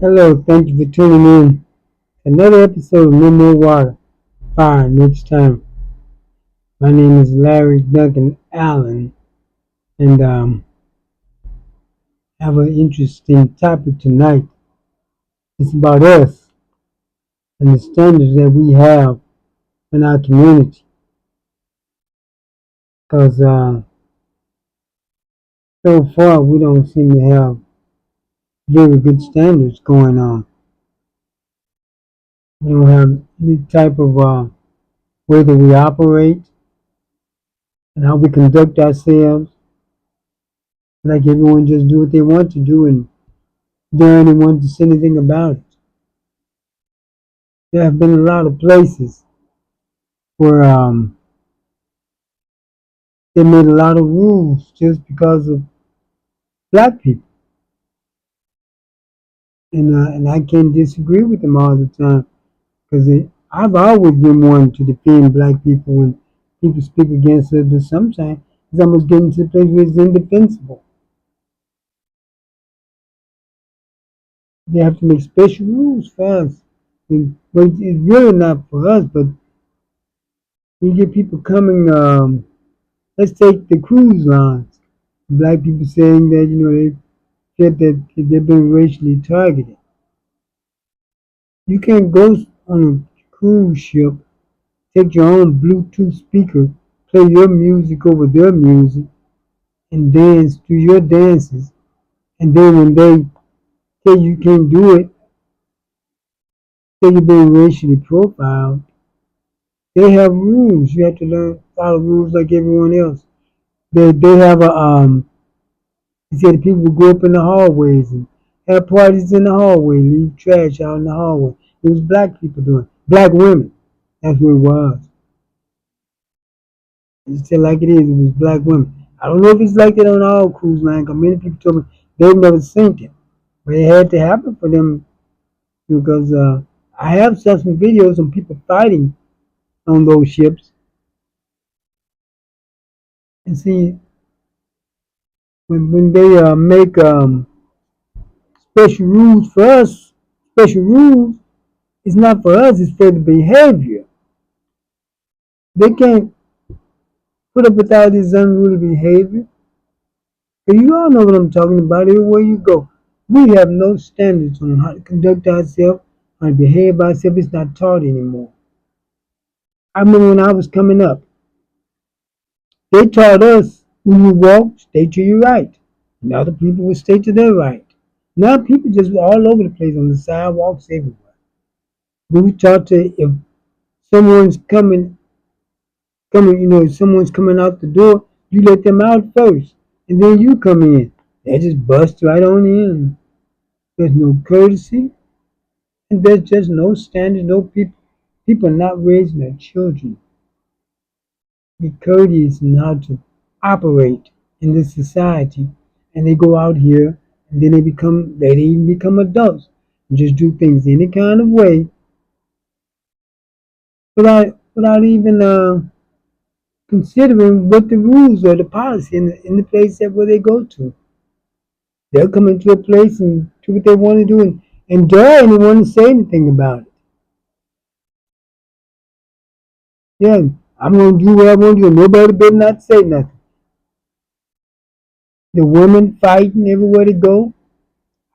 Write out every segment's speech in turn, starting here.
Hello, thank you for tuning in. Another episode of No More Water, Fire Next Time. My name is Larry Duncan Allen, and have an interesting topic tonight. It's about us and the standards that we have in our community. Because so far, we don't seem to have very good standards going on. We don't have any type of way that we operate and how we conduct ourselves. Like everyone just do what they want to do and don't anyone to say anything about it. There have been a lot of places where they made a lot of rules just because of black people, and I can't disagree with them all the time because I've always been one to defend black people when people speak against us, but sometimes it's almost getting to the place where it's indefensible. They have to make special rules for us, but it's really not for us. But you get people coming. Let's take the cruise lines. Black people saying that they feel that they've been racially targeted. You can't go on a cruise ship, take your own Bluetooth speaker, play your music over their music, and dance to your dances. And then when they say you can't do it, say you're being racially profiled, they have rules. You have to learn follow rules like everyone else. They have a he said people would go up in the hallways and have parties in the hallway, leave trash out in the hallway. It was black people doing it. Black women. That's what it was. It's still like it is. It was black women. I don't know if it's like that on all cruise lines, because many people told me they've never seen it. But it had to happen for them because I have seen some videos of people fighting on those ships. And see, when they make special rules for us, special rules, it's not for us, it's for the behavior. They can't put up with all this unruly behavior. And you all know what I'm talking about everywhere you go. We have no standards on how to conduct ourselves, how to behave ourselves. It's not taught anymore. I remember when I was coming up, they taught us when you walk, stay to your right. And other people would stay to their right. Now people just all over the place on the sidewalks everywhere. We were taught to if someone's someone's coming out the door, you let them out first, and then you come in. They just bust right on in. There's no courtesy, and there's just no standard. No people. People are not raising their children be courteous in how to operate in this society, and they go out here, and then they even become adults, and just do things any kind of way without even considering what the rules or the policy in the place that where they go to. They'll come into a place and do what they want to do and dare anyone to say anything about it. Yeah, I'm going to do what I want to do. Nobody better not say nothing. The women fighting everywhere they go.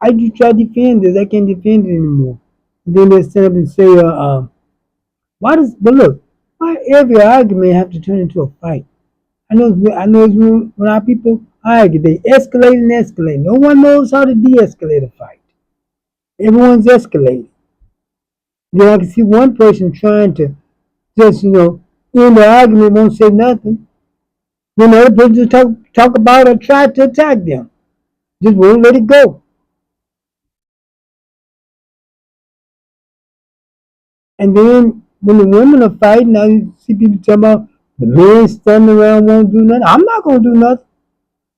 I just try to defend this. I can't defend it anymore. And then they stand up and say, but look, why every argument have to turn into a fight? I know it's when our people argue, they escalate and escalate. No one knows how to de-escalate a fight. Everyone's escalating. Then I can see one person trying to just, end the argument, won't say nothing. Then the other person just talk about or try to attack them. Just won't let it go. And then when the women are fighting, I see people talking about the men standing around won't do nothing. I'm not gonna do nothing.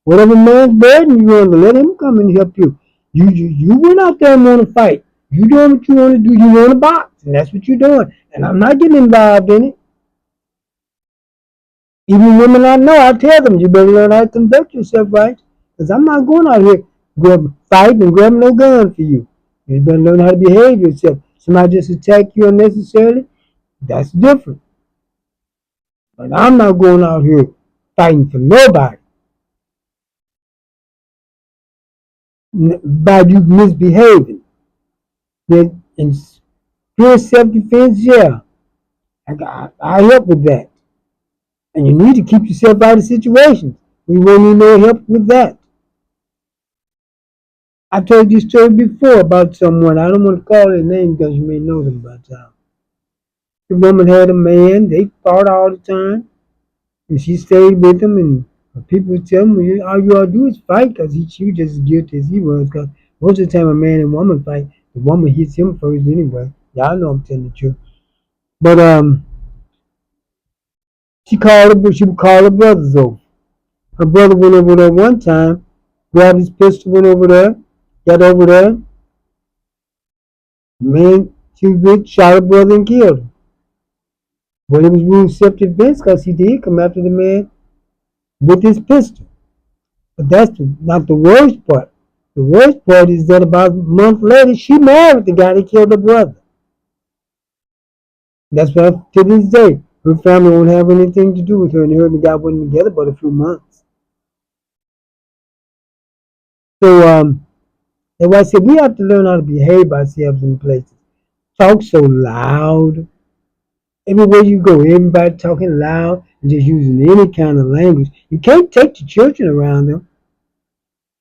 Whatever man's burden you under, let him come and help you. You went out there and want to fight. You doing what you want to do. You want to box, and that's what you're doing. And I'm not getting involved in it. Even women I know, I tell them you better learn how to conduct yourself right, because I'm not going out here fighting and grabbing no gun for you. You better learn how to behave yourself. Somebody just attack you unnecessarily, that's different. But I'm not going out here fighting for nobody by you misbehaving. Then in pure self-defense, yeah, I help with that. And you need to keep yourself out of situations. We won't need no help with that. I told you a story before about someone. I don't want to call their name because you may know them by now. The woman had a man. They fought all the time, and she stayed with him. And people would tell me, all you ought to do is fight because she was just as guilty as he was. Because most of the time, a man and woman fight, the woman hits him first anyway. Y'all know I'm telling the truth. But she would call her brothers over. Her brother went over there one time, grabbed his pistol, went over there, got over there. The man she was with shot her brother and killed him. But it was ruled self-defense because he did come after the man with his pistol. But that's not the worst part. The worst part is that about a month later, she married the guy that killed her brother. That's why to this day, her family won't have anything to do with her, and her and the guy wasn't together but a few months. So that's why I said we have to learn how to behave ourselves in places. Talk so loud. Everywhere you go, everybody talking loud and just using any kind of language. You can't take the children around them.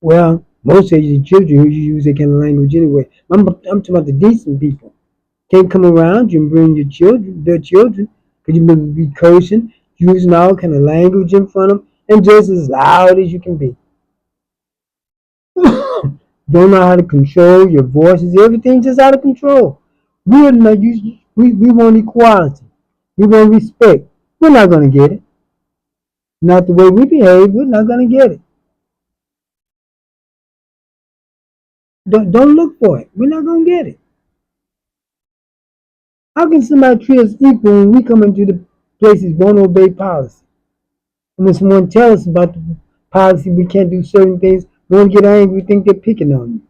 Well, most of the children who use that kind of language anyway. I'm talking about the decent people. Can't come around you and bring their children, because you may be cursing, using all kind of language in front of them, and just as loud as you can be. Don't know how to control your voices. Everything's just out of control. We're not we want equality. We want respect. We're not going to get it. Not the way we behave. We're not going to get it. Don't look for it. We're not going to get it. How can somebody treat us equal when we come into the places won't obey policy? And when someone tells us about the policy, we can't do certain things, we won't get angry, we think they're picking on you.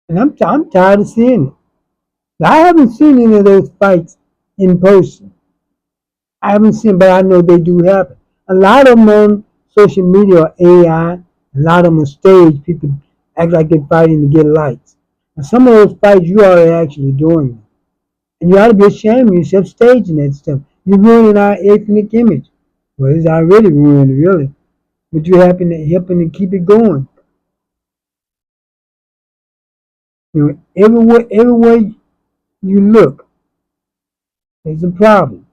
And I'm tired of seeing it. Now, I haven't seen any of those fights in person. I haven't seen, but I know they do happen. A lot of them on social media are AI. A lot of them on stage. People act like they're fighting to get likes. And some of those fights, you are actually doing them. And you ought to be ashamed of yourself staging that stuff. You're ruining our ethnic image. Well, it's already ruined, really. But you're helping to keep it going. You know, everywhere you look, there's a problem.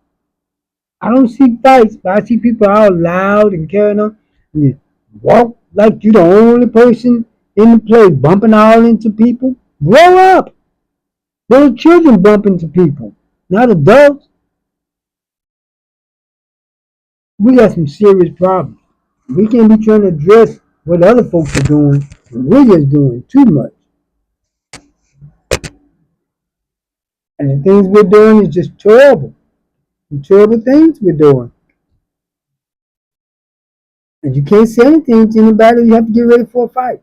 I don't see fights, but I see people all loud and carrying on. And you walk like you're the only person in the place, bumping all into people. Grow up. Little children bump into people, not adults. We got some serious problems. We can't be trying to address what other folks are doing. We're just doing too much. And the things we're doing is just terrible. The terrible things we're doing. And you can't say anything to anybody, you have to get ready for a fight.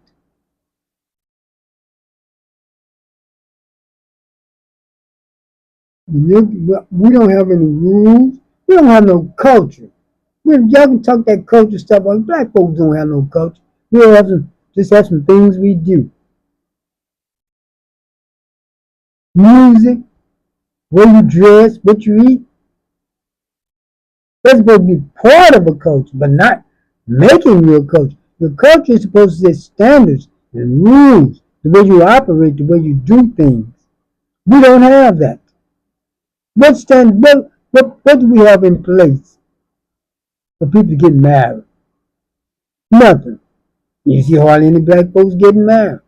We don't have any rules. We don't have no culture. Y'all can talk that culture stuff, but black folks don't have no culture. We just have some things we do. Music, where you dress, what you eat. That's supposed to be part of a culture, but not making your culture. Your culture is supposed to set standards and rules, the way you operate, the way you do things. We don't have that. What do we have in place for people to get married? Nothing. You see hardly any black folks getting married.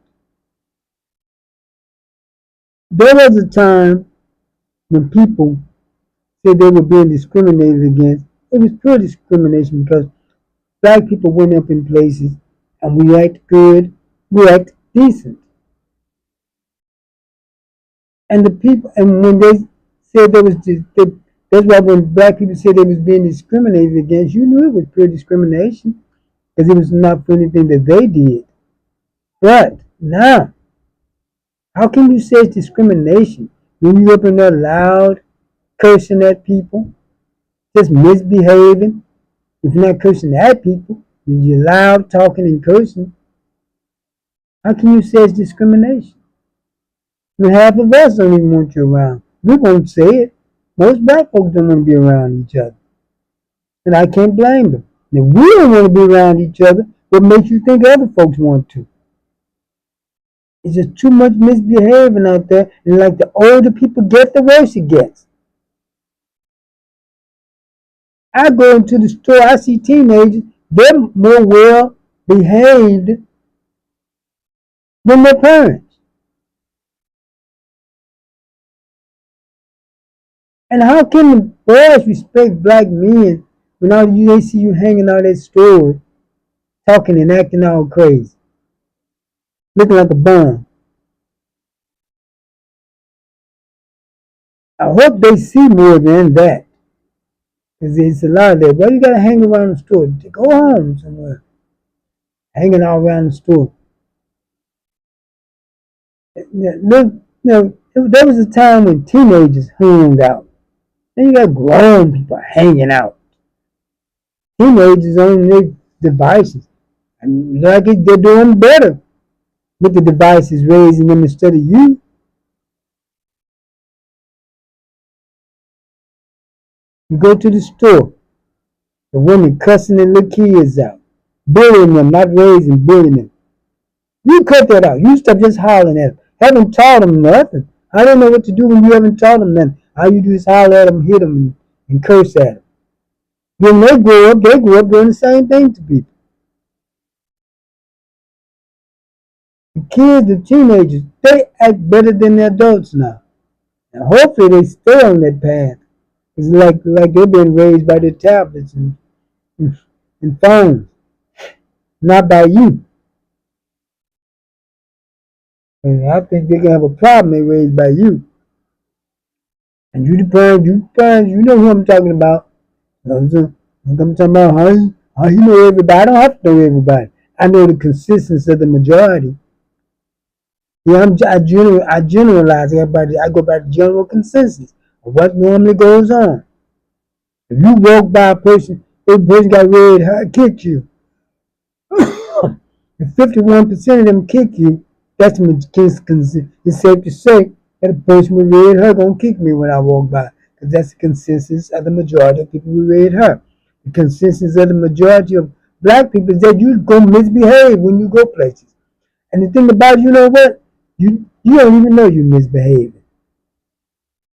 There was a time when people said they were being discriminated against. It was pure discrimination because black people went up in places and we act good, we act decent. And the people, and when they said there was that's why when black people said they was being discriminated against, you knew it was pure discrimination. because it was not for anything that they did. But now, how can you say it's discrimination when you up in there loud, cursing at people, just misbehaving? If you're not cursing at people, you're loud, talking, and cursing. How can you say it's discrimination? When half of us don't even want you around. We won't say it. Most black folks don't want to be around each other. And I can't blame them. And if we don't want to be around each other, what makes you think other folks want to? It's just too much misbehaving out there. And like the older people get, the worse it gets. I go into the store, I see teenagers, they're more well behaved than their parents. And how can the boys respect black men when all they see you hanging out at stores, talking and acting all crazy, looking like a bum? I hope they see more than that. Because it's a lot of that. Why you gotta hang around the store? Go home somewhere. Hanging all around the store. Look, there was a time when teenagers hung out. Then you got grown people hanging out. Teenagers on their devices. And like they're doing better with the devices, raising them instead of you. You go to the store, the women cussing their little kids out, bullying them, not raising, bullying them. You cut that out. You stop just hollering at them. Haven't taught them nothing. I don't know what to do when you haven't taught them nothing. All you do is holler at them, hit them, and curse at them. When they grow up doing the same thing to people. The kids, the teenagers, they act better than the adults now. And hopefully they stay on that path. It's like they've been raised by their tablets and phones, not by you. And I think they're gonna have a problem. They're raised by you, and you the parents, you know who I'm talking about. I'm talking about how you know everybody. I don't have to know everybody. I know the consistency of the majority. Yeah, I generalize everybody. I go by the general consensus of what normally goes on. If you walk by a person, that person got red hair, kick you. If 51% of them kick you, that's it's safe to say that a person with red hair gonna kick me when I walk by, because that's the consensus of the majority of people with red hair. The consensus of the majority of black people is that you gonna misbehave when you go places. And the thing about it, you know what? You don't even know you're misbehaving.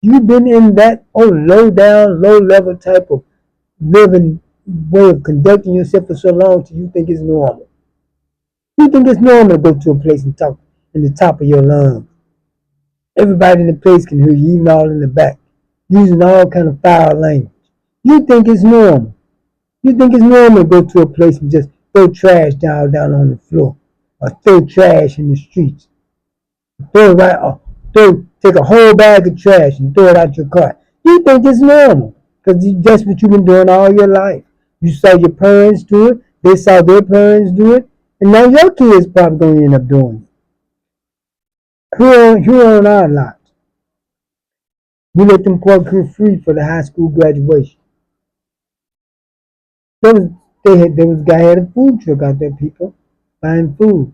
You've been in that low down, low level type of living way of conducting yourself for so long till you think it's normal. You think it's normal to go to a place and talk in the top of your lungs. Everybody in the place can hear you, even all in the back, using all kind of foul language. You think it's normal. You think it's normal to go to a place and just throw trash down on the floor, or throw trash in the streets. Take a whole bag of trash and throw it out your car. You think it's normal because that's what you've been doing all your life. You saw your parents do it. They saw their parents do it. And now your kids probably going to end up doing it. Here on our lot, we let them park here free for the high school graduation. There was a guy had a food truck out there, people, buying food.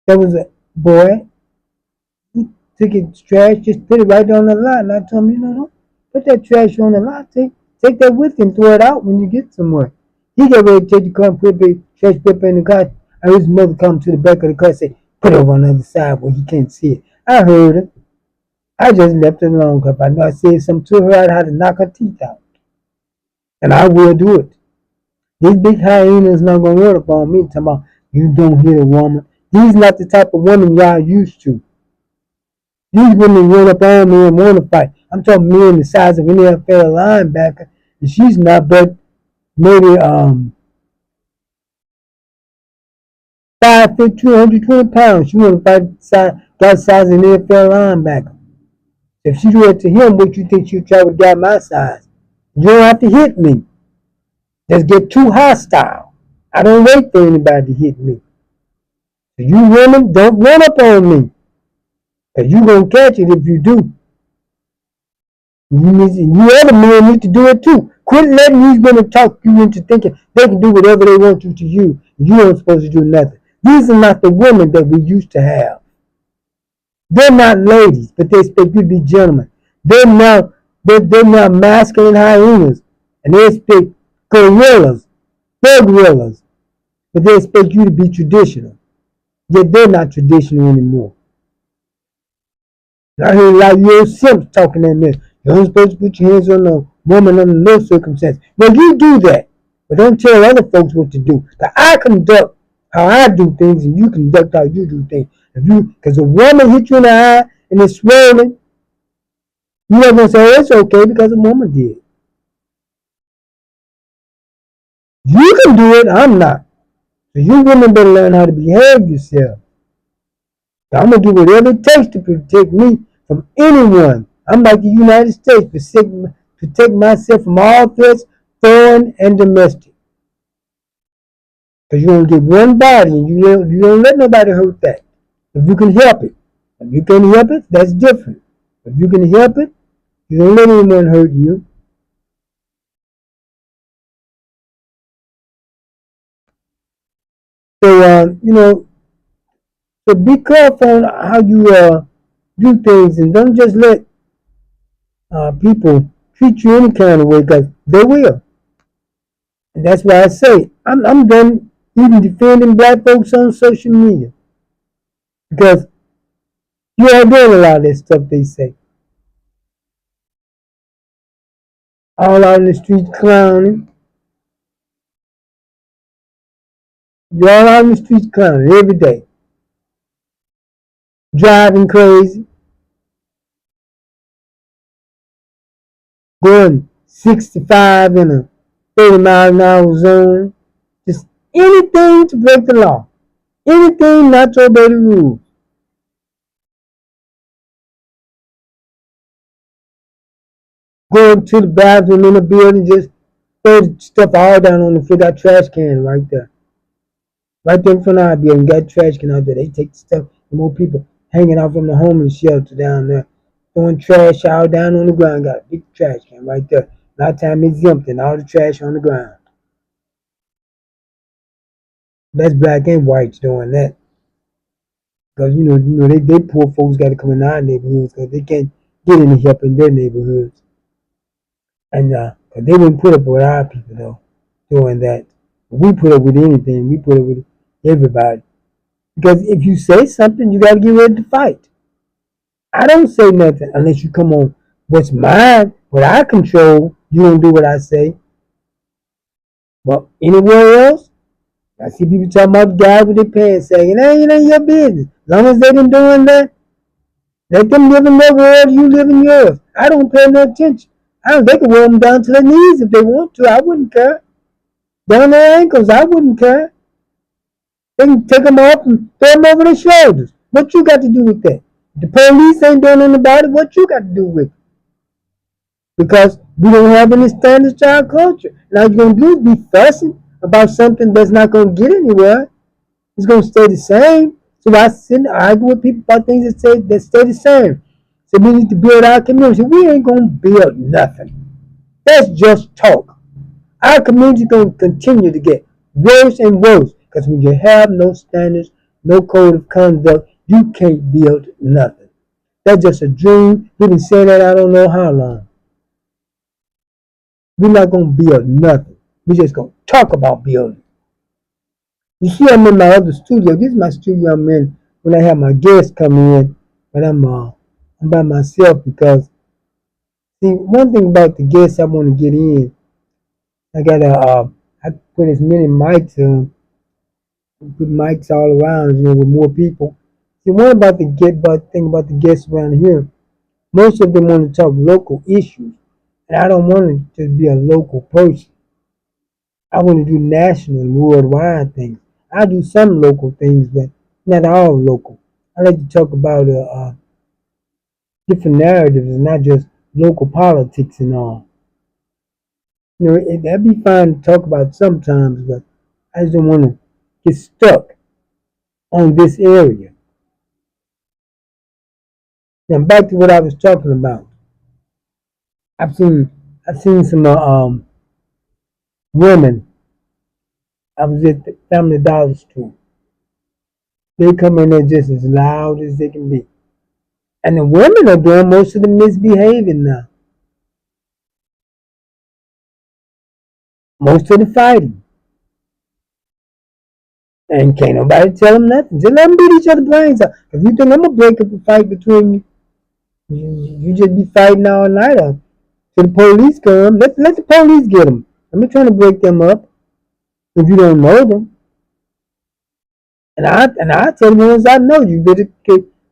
There was a boy, he took his trash, just put it right on the lot. And I told him, don't put that trash on the lot. Take that with you and throw it out when you get somewhere. He got ready to take the car and put the trash paper in the car. I heard his mother come to the back of the car and say, put it over on the other side where he can't see it. I heard him. I just left it alone because I know I said something to her, how to knock her teeth out. And I will do it. These big hyenas not going to run up on me talking about, you don't hit a woman. These not the type of women y'all used to. These women run up on me and want to fight. I'm talking men the size of an NFL linebacker, and she's not but maybe 5'2", 220 pounds. She want to fight that size of an NFL linebacker. If she went to him, what you think she'd try with a guy my size? You don't have to hit me. just get too hostile. I don't wait for anybody to hit me. So you women, don't run up on me. Because you're going to catch it if you do. You other men need to do it too. Quit letting these women talk you into thinking they can do whatever they want to you. You ain't supposed to do nothing. These are not the women that we used to have. They're not ladies, but they expect you to be gentlemen. They're now masculine hyenas, and they expect gorillas, big gorillas, but they expect you to be traditional. Yet they're not traditional anymore. And I hear a lot of you old simps talking in there. You're not supposed to put your hands on a woman under no circumstance. Well, you do that, but don't tell other folks what to do. I conduct how I do things, and you conduct how you do things. Because a woman hit you in the eye and it's swollen, you're not gonna say, "Oh, it's okay," because a woman did. You can do it. I'm not. So you women better learn how to behave yourself. I'm gonna do whatever it takes to protect me from anyone. I'm like the United States, protect myself from all threats, foreign and domestic. Because you only get one body, and you don't let nobody hurt that. If you can help it, if you can help it, that's different. If you can help it, you don't let anyone hurt you. So so be careful on how you do things, and don't just let people treat you any kind of way, because they will. And that's why I say I'm done even defending black folks on social media, because you are doing a lot of that stuff they say. All out in the streets clowning. You're all out in the streets clowning every day. Driving crazy. Going 65 in a 30-mile-an-hour zone. Just anything to break the law. Anything not to obey the rules. Going to the bathroom in a building, just throw the stuff all down on the floor. That trash can right there. Right there in front of our building, got a trash can out there. They take the stuff. And more people hanging out from the homeless shelter down there. Throwing trash out down on the ground. Got a big trash can right there. A lot of time it's empty and all the trash on the ground. That's black and whites doing that. Because they poor folks got to come in our neighborhoods because they can't get any help in their neighborhoods. And cause they wouldn't put up with our people though doing that. We put up with anything. We put up with everybody. Because if you say something, you got to get ready to fight. I don't say nothing unless you come on what's mine, what I control. You don't do what I say. But anywhere else, I see people talking about guys with their pants sagging. It ain't your business. As long as they been doing that, let them live in their world, you live in yours. I don't pay no attention. They can wear them down to their knees if they want to. I wouldn't care. Down their ankles, I wouldn't care. They can take them off and throw them over their shoulders. What you got to do with that? The police ain't doing nothing about it. What you got to do with it? Because we don't have any standards to our culture. And all you're going to do is be fussing about something that's not going to get anywhere. It's going to stay the same. So I sit and argue with people about things that stay the same. So we need to build our community. We ain't going to build nothing. That's just talk. Our community is going to continue to get worse and worse. Because when you have no standards, no code of conduct, you can't build nothing. That's just a dream. We've been saying that I don't know how long. We're not going to build nothing. We're just going to talk about building. You see, I'm in my other studio. This is my studio I'm in when I have my guests come in, but I'm by myself because, see, one thing about the guests I want to get in, I put as many mics put mics all around, with more people. See, one about thing about the guests around here, most of them want to talk local issues, and I don't want to just be a local person. I want to do national and worldwide things. I do some local things, but not all local. I like to talk about different narratives and not just local politics and all. You know, that'd be fine to talk about sometimes, but I just don't want to get stuck on this area. Now back to what I was talking about. I've seen I've seen some women. I was at the Family Dollar store. They come in there just as loud as they can be, and the women are doing most of the misbehaving now, most of the fighting, and can't nobody tell them nothing. Just let them beat each other brains out. If you think I'm gonna break up a fight between you, you just be fighting all night up till the police come. Let the police get them. I'm not trying to break them up if you don't know them. And I tell the ones I know, you better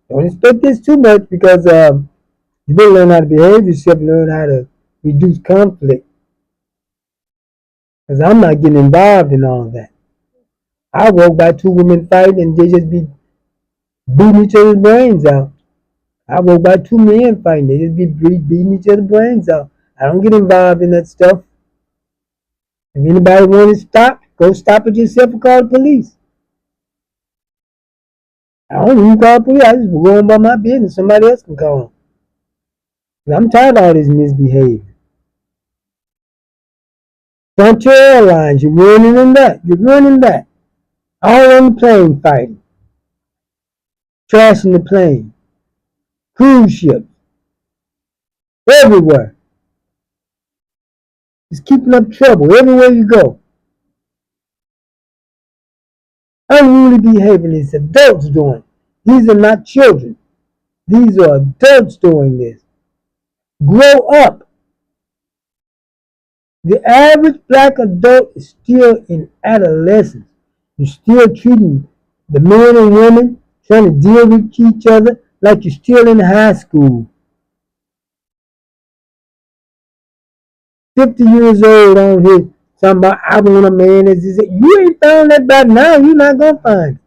don't expect this too much because you better learn how to behave yourself, learn how to reduce conflict. Because I'm not getting involved in all that. I walk by two women fighting and they just be beating each other's brains out. I walk by two men fighting, they just be beating each other's brains out. I don't get involved in that stuff. If anybody want to stop, go stop it yourself and call the police. I don't even call the police. I just go on by my business. Somebody else can call them. I'm tired of all this misbehavior. Frontier Airlines, you're ruining them that. You're ruining that. All on the plane fighting. Trashing the plane. Cruise ships. Everywhere. Just keeping up trouble everywhere you go. Unruly behavior is adults doing. These are not children. These are adults doing this. Grow up. The average black adult is still in adolescence. You're still treating the men and women trying to deal with each other like you're still in high school. 50 years old on here talking about I want a man as this. You ain't found that by now. You're not going to find it.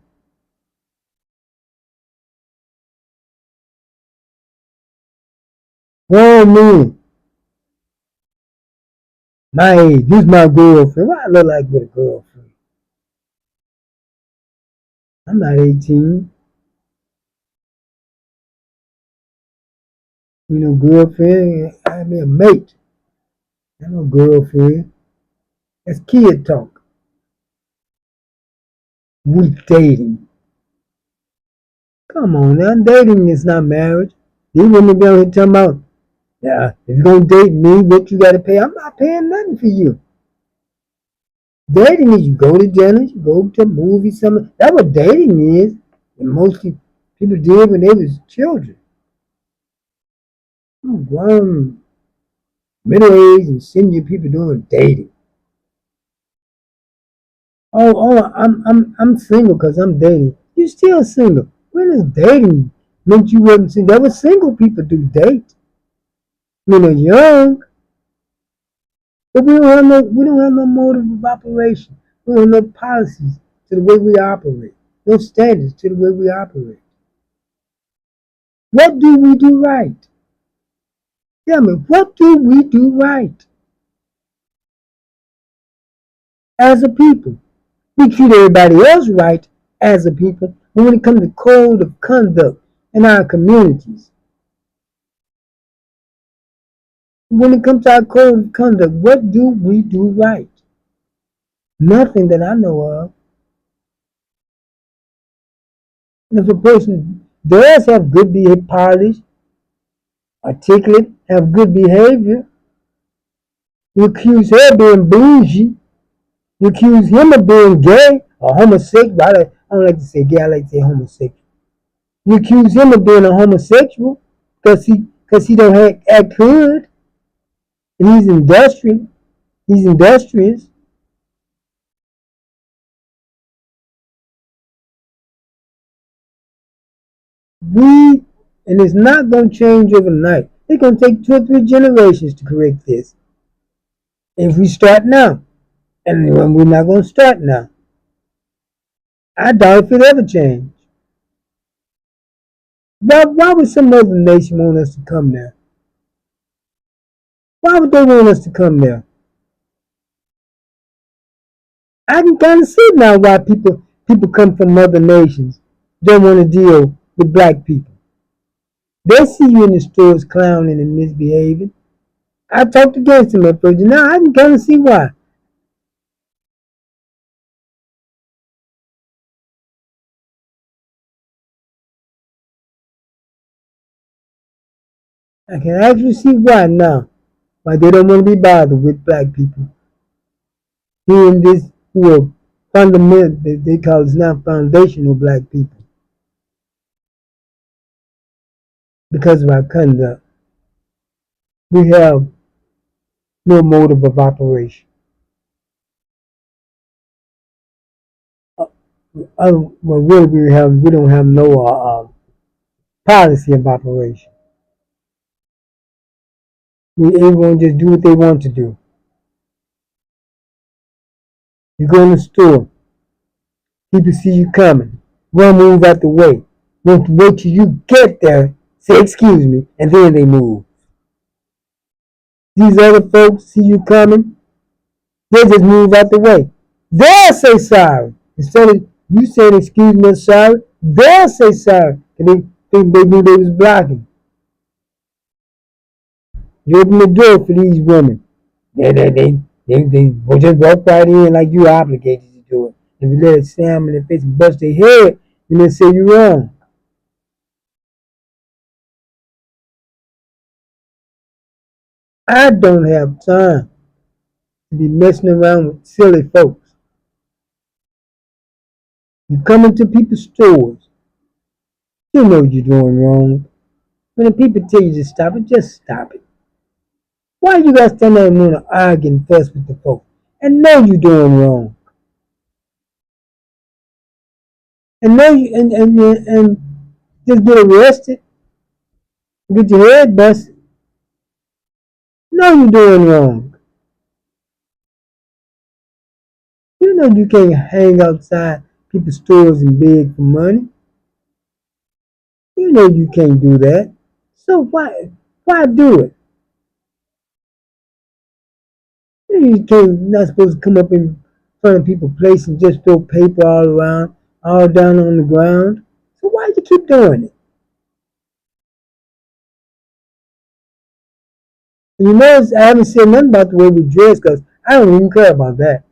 Grown men. My age. This is my girlfriend. Why I look like with a girlfriend? I'm not 18. You know, girlfriend. I mean, a mate. I'm no girlfriend. That's kid talk. We dating. Come on now. Dating is not marriage. These women be out here talking about, yeah, if you're going to date me, what you got to pay? I'm not paying nothing for you. Dating is you go to dinner, you go to movies, something. That's what dating is. And mostly people did when they was children. Grown, middle-aged, and senior people doing dating. I'm single because I'm dating. You still single. When is dating meant you wasn't single? That was single people do date. When they're young, but we don't have no motive of operation. We don't have no policies to the way we operate. No standards to the way we operate. What do we do right? Tell me, what do we do right as a people? We treat everybody else right as a people, but when it comes to code of conduct in our communities, when it comes to our code of conduct, what do we do right? Nothing that I know of. And if a person does have good behavior, polished, articulate, have good behavior, you accuse her of being bougie, you accuse him of being gay or homosexual. I don't like to say gay, I like to say homosexual. You accuse him of being a homosexual because he don't act good and he's industrious. He's industrious. We and it's not going to change overnight. It's going to take 2 or 3 generations to correct this. If we start now, and we're not going to start now, I doubt if it ever change. Why would some other nation want us to come there? Why would they want us to come there? I can kind of see now why people come from other nations don't want to deal with black people. They see you in the stores clowning and misbehaving. I talked against him at first. Now I can kind of see why. I can actually see why now. Why they don't want to be bothered with black people. Hearing this who are fundamental, they call it now foundational black people because of our conduct. We have no motive of operation. Well, really, we don't have no policy of operation. Everyone just do what they want to do. You go in the store, people see you coming, one move out the way. Won't wait till you get there, say excuse me, and then they move. These other folks see you coming, they just move out the way. They'll say sorry. Instead of you saying excuse me, sorry, they'll say sorry. And they think they knew they was blocking. You open the door for these women. They will just walk right in like you obligated to do it. If you let it slam in their face and bust their head, then they say you're wrong. I don't have time to be messing around with silly folks. You come into people's stores, you know you're doing wrong. When the people tell you to stop it, just stop it. Why you gotta stand there and want to argue and fuss with the folks and know you're doing wrong? And know you and just get arrested, get your head busted. Know you're doing wrong. You know you can't hang outside people's stores and beg for money. You know you can't do that. So why do it? You can't not supposed to come up in front of people's place and just throw paper all around, all down on the ground. So why you keep doing it? And you notice I haven't said nothing about the way we dress because I don't even care about that.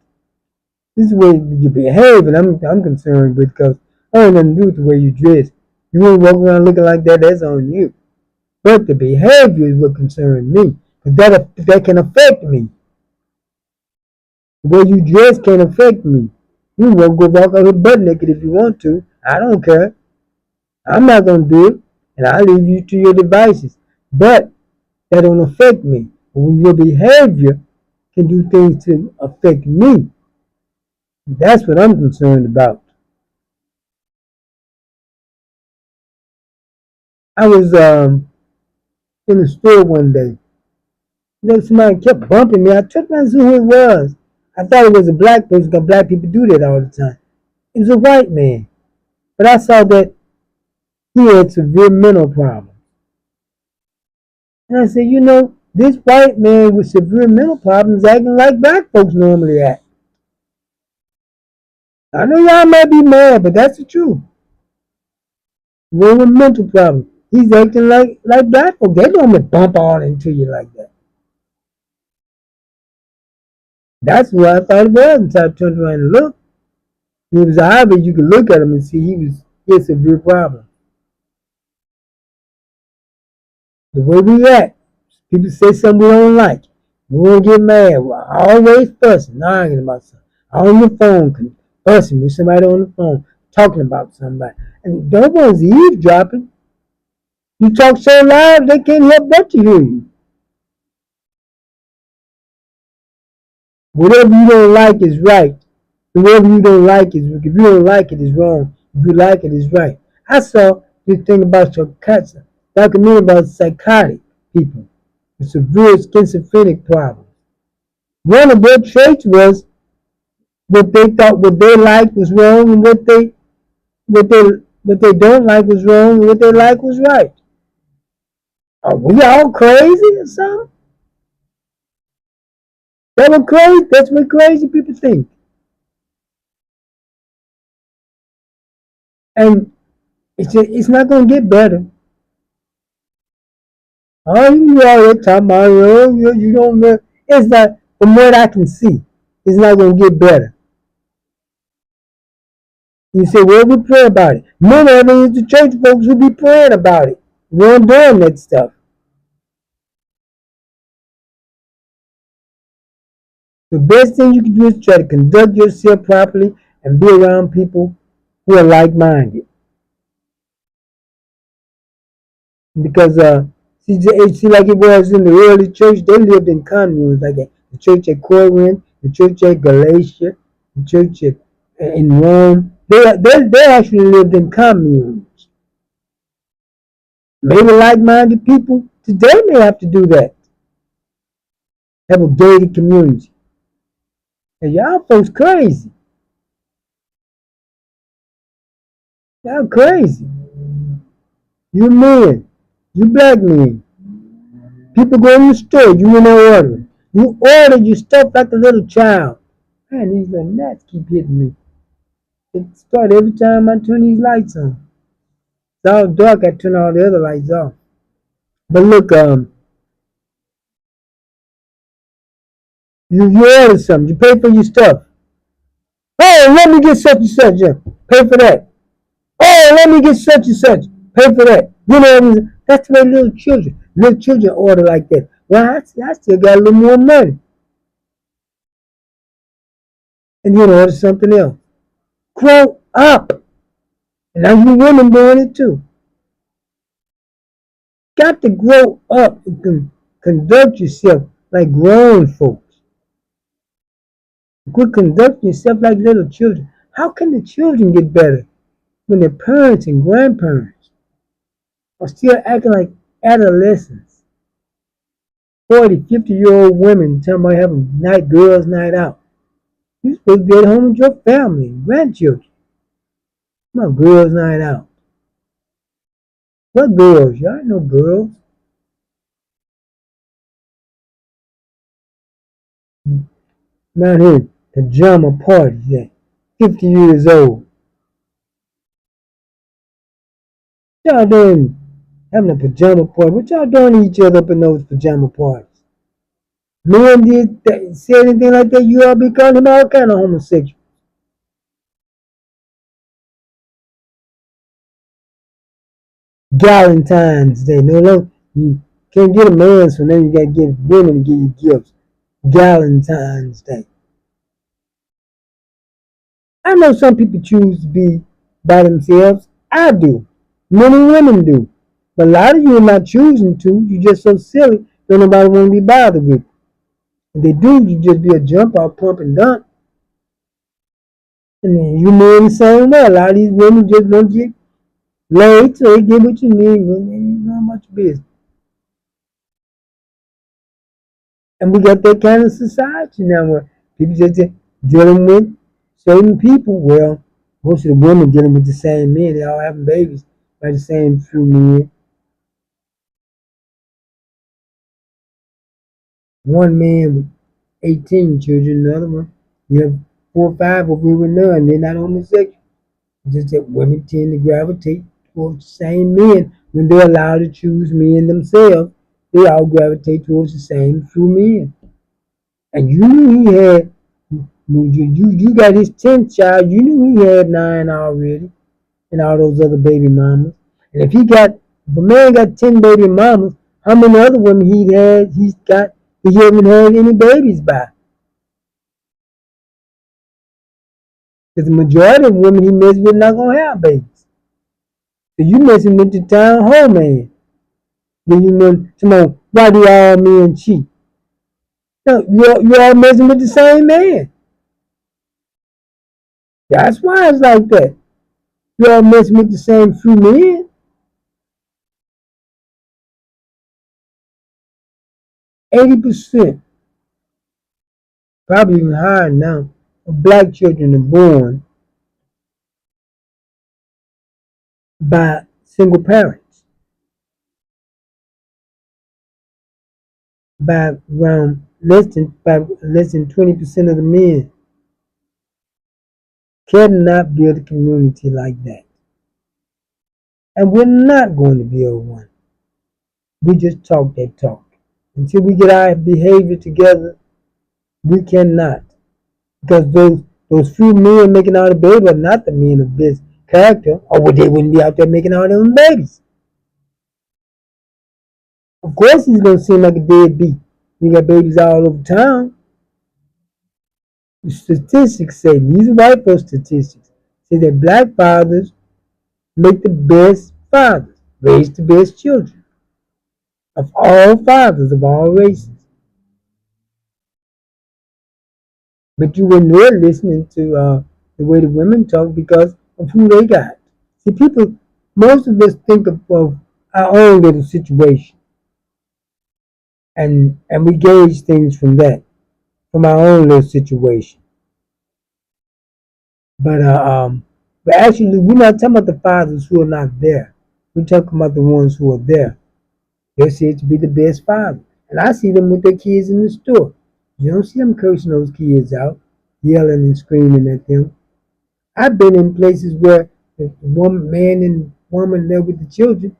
This is the way you behave, and I'm concerned with because I don't have nothing to do with the way you dress. You want to walk around looking like that, that's on you. But the behavior is what concerns me. Because that can affect me. The way you dress can affect me. You want to go walk out here butt naked if you want to. I don't care. I'm not going to do it. And I leave you to your devices. But that don't affect me. When your behavior can do things to affect me, that's what I'm concerned about. I was in the store one day. Somebody kept bumping me. I took around to see who it was. I thought it was a black person because black people do that all the time. It was a white man. But I saw that he had severe mental problems. And I said, this white man with severe mental problems acting like black folks normally act. I know y'all might be mad, but that's the truth. One with mental problems. He's acting like black folks. They don't bump all into you like that. That's what I thought it was until I turned around and looked. It was obvious you could look at him and see he had severe problems. The way we act, people say something we don't like. We want to get mad. We're always fussing, arguing about something. On the phone, fussing with somebody on the phone, talking about somebody. And no one's eavesdropping. You talk so loud they can't help but to hear you. Whatever you don't like is right. Whatever you don't like is, if you don't like it, is wrong. If you like it, is right. I saw this thing about psychotic, documentary about psychotic people with severe schizophrenic problems. One of their traits was what they thought what they liked was wrong and what they what they don't like was wrong and what they like was right. Are we all crazy or something? That was crazy. That's what crazy people think. And it's not going to get better. Oh, you already talking about you don't know. It's not, from what I can see, it's not going to get better. You say, well, we pray about it. Many of it is the church folks who be praying about it. We aren't doing that stuff. The best thing you can do is try to conduct yourself properly and be around people who are like-minded. Because see, like it was in the early church, they lived in communes, like the church at Corinth, the church at Galatia, the church in Rome. They actually lived in communes. Maybe like-minded people today may have to do that. Have a gated community. And y'all folks crazy. Y'all crazy. You men, you black men. People go in the store, you in there ordering. You order your stuff like a little child. Man, these little gnats keep hitting me. It start every time I turn these lights on. It's all dark, I turn all the other lights off. But look, you order something, you pay for your stuff. Oh, let me get such and such. Pay for that. Oh, let me get such and such. Pay for that. You know, that's the way little children order like that. Well, I still got a little more money. And you order something else. Grow up. And now you women doing it too. Got to grow up and conduct yourself like grown folks. Quit conducting yourself like little children. How can the children get better when their parents and grandparents are still acting like adolescents? 40, 50-year-old women talking about having girls' night out. You're supposed to be at home with your family and grandchildren. My girls' night out. What girls? Y'all ain't no girls. Around here, pajama parties at 50 years old. Y'all doing having a pajama party? What y'all doing to each other up in those pajama parties? Men did say anything like that, you all be calling him all kind of homosexual. Valentine's Day. No longer you can't get a man, so now you gotta get women to give you gifts. Valentine's Day. I know some people choose to be by themselves. I do. Many women do. But a lot of you are not choosing to. You're just so silly. Don't nobody want to be bothered with. If they do, you just be a jump out, pump and dump. And then you men the same way. A lot of these women just don't get laid, so they get what you need. Ain't not much business. And we got that kind of society now where people just dealing with certain people. Well, most of the women dealing with the same men. They all having babies by the same few men. One man with 18 children, another one, you have 4 or 5 of them with none. They're not homosexual. It's just that women tend to gravitate towards the same men when they're allowed to choose men themselves. They all gravitate towards the same few men. And you knew he had, you got his 10th child. You knew he had 9 already, and all those other baby mamas. And if a man got 10 baby mamas, how many other women he haven't had any babies by? Because the majority of women he mess with not gonna have babies. So you messing with the town home man. Then you know, come on, why do all men cheat? No, you're all messing with the same man. That's why it's like that. You're all messing with the same few men. 80%, probably even higher now, of black children are born by single parents. By less than 20% of the men cannot build a community like that. And we're not going to be over one. We just talk that talk. Until we get our behavior together, we cannot. Because those few men making all the babies are not the men of this character, or they wouldn't be out there making all them babies. Of course he's gonna seem like a deadbeat. We got babies all over town. The statistics say, these are white folks statistics, say that black fathers make the best fathers, raise the best children of all fathers of all races. But you wouldn't really listening to the way the women talk because of who they got. See, people, most of us think of our own little situation, and we gauge things from that, from our own little situation. But but actually, we're not talking about the fathers who are not there. We're talking about the ones who are there. They're said to be the best father, and I see them with their kids in the store. You don't see them cursing those kids out, yelling and screaming at them. I've been in places where the woman, man and woman there with the children,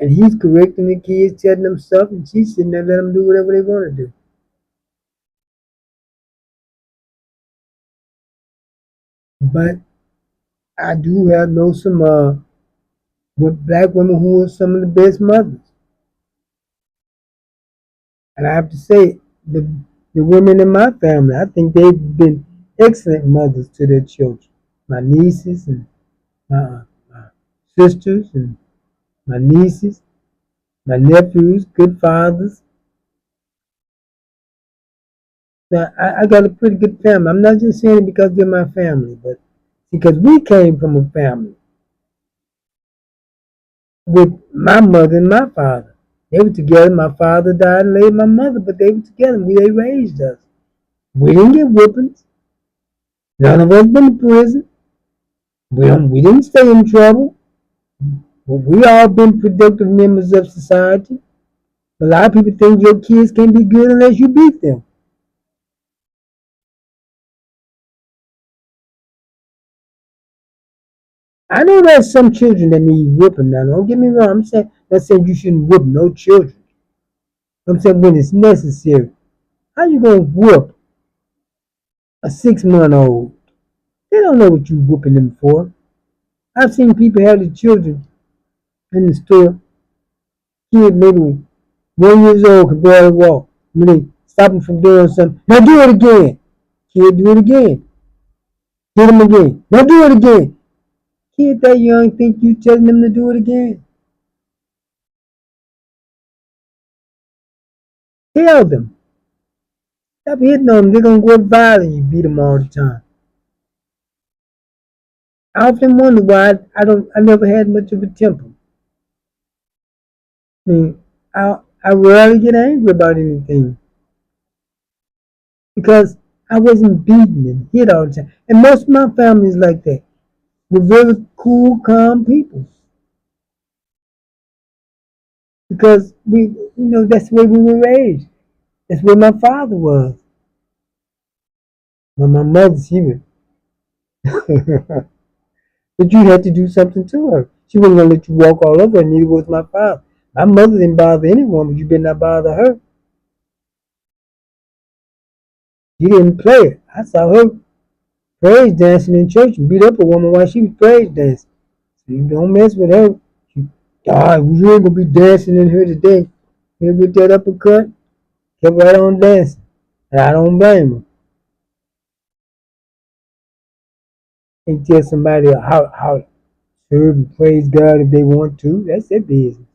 and he's correcting the kids, telling them stuff, and she's sitting there letting them do whatever they want to do. But I do have know some with black women who are some of the best mothers, and I have to say the women in my family, I think they've been excellent mothers to their children. My nieces and my sisters and my nieces, my nephews, good fathers. Now, I got a pretty good family. I'm not just saying it because they're my family, but because we came from a family with my mother and my father. They were together. My father died and laid my mother, but they were together. They raised us. We didn't get whoopings. None of us been to prison. We didn't stay in trouble. But we all been productive members of society. A lot of people think your kids can't be good unless you beat them. I know there's some children that need whooping now. Don't get me wrong. I'm saying not saying you shouldn't whoop no children. I'm saying when it's necessary. How you gonna whoop a 6 month old? They don't know what you whooping them for. I've seen people have the children in the store. Kid maybe 1 year old can barely walk. When they stop him from doing something, now do it again. Kid do it again. Hit him again. Now do it again. Kid that young think you telling them to do it again. Tell them. Stop hitting on them. They're gonna go violent. You beat them all the time. I often wonder why I never had much of a temper. I mean, I rarely get angry about anything because I wasn't beaten and hit all the time. And most of my family is like that. We're very cool, calm people because that's the way we were raised. That's where my father was. But my mother, she was, but you had to do something to her. She wasn't gonna let you walk all over, and neither was my father. My mother didn't bother anyone, but you better not bother her. She didn't play it. I saw her praise dancing in church and beat up a woman while she was praise dancing. So you don't mess with her. She, God, we ain't gonna be dancing in here today. You get that uppercut, kept right on dancing. And I don't blame her. And tell somebody how to serve and praise God if they want to. That's their business.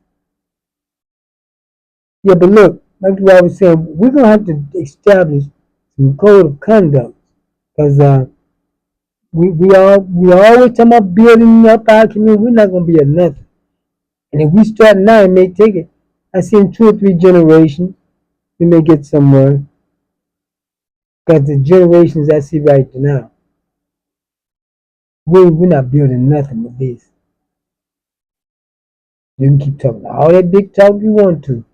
Yeah, but look, like what I was saying, we're gonna have to establish some code of conduct because we always talking about building up our community. We're not gonna be a nothing. And if we start now, it may take it. I see in 2 or 3 generations, we may get somewhere. Because the generations I see right now, we're not building nothing with this. You can keep talking all that big talk you want to.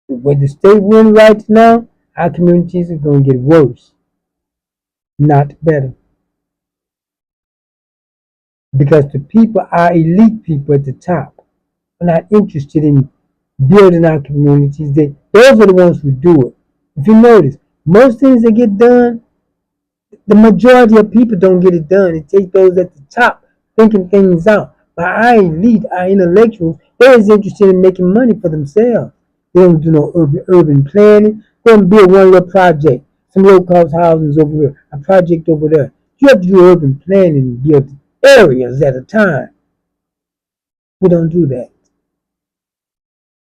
But with the state we're in right now, our communities are going to get worse, not better. because the people, our elite people at the top, are not interested in building our communities. Those are the ones who do it. If you notice, most things that get done, the majority of people don't get it done. It takes those at the top thinking things out. But our elite, our intellectuals, they're as interested in making money for themselves. They don't do no urban planning. Go and build one little project, some low cost houses over here, a project over there. You have to do urban planning and build areas at a time. We don't do that.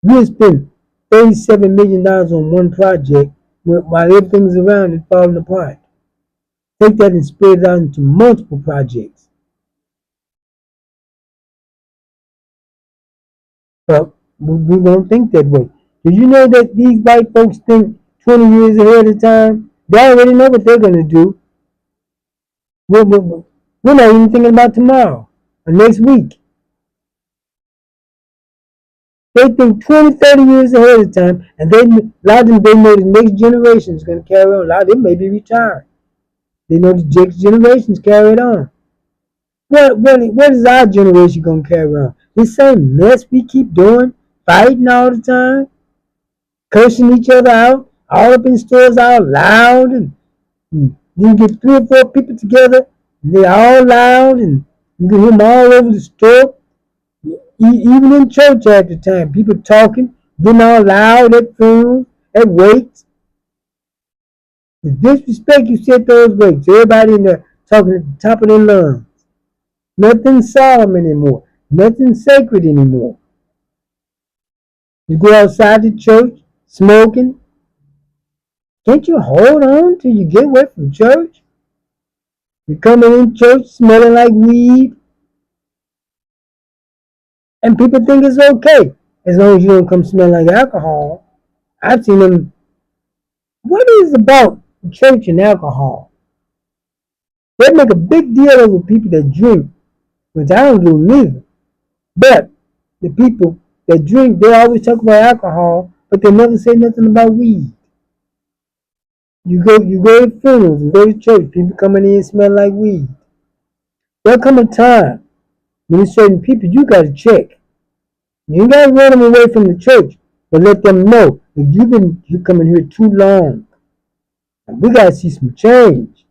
We spend $37 million on one project while everything's around it falling apart. Take that and spread it out into multiple projects. But we don't think that way. Did you know that these white folks think 20 years ahead of time? They already know what they're going to do. We're not even thinking about tomorrow or next week. They think 20, 30 years ahead of time, and a lot of them, they know the next generation is going to carry on. A lot of them may be retired. They know the next generations carry it on. What is our generation going to carry on? This same mess we keep doing, fighting all the time, cursing each other out, all up in stores out loud, and you get 3 or 4 people together, and they're all loud, and you can hear them all over the store. Even in church at the time, people talking, getting all loud at funerals, at wakes. The disrespect you set those wakes, everybody in there talking at the top of their lungs. Nothing solemn anymore. Nothing sacred anymore. You go outside the church smoking. Can't you hold on till you get away from church? You're coming in church smelling like weed, and people think it's okay as long as you don't come smell like alcohol. I've seen them. What is about church and alcohol? They make a big deal over people that drink, which I don't do neither. But the people that drink, they always talk about alcohol, but they never say nothing about weed. You go to funerals, you go to church, people coming in smell like weed. There'll come a time when there's certain people you gotta check. You ain't gotta run them away from the church, but let them know that you coming here too long. And we gotta see some change.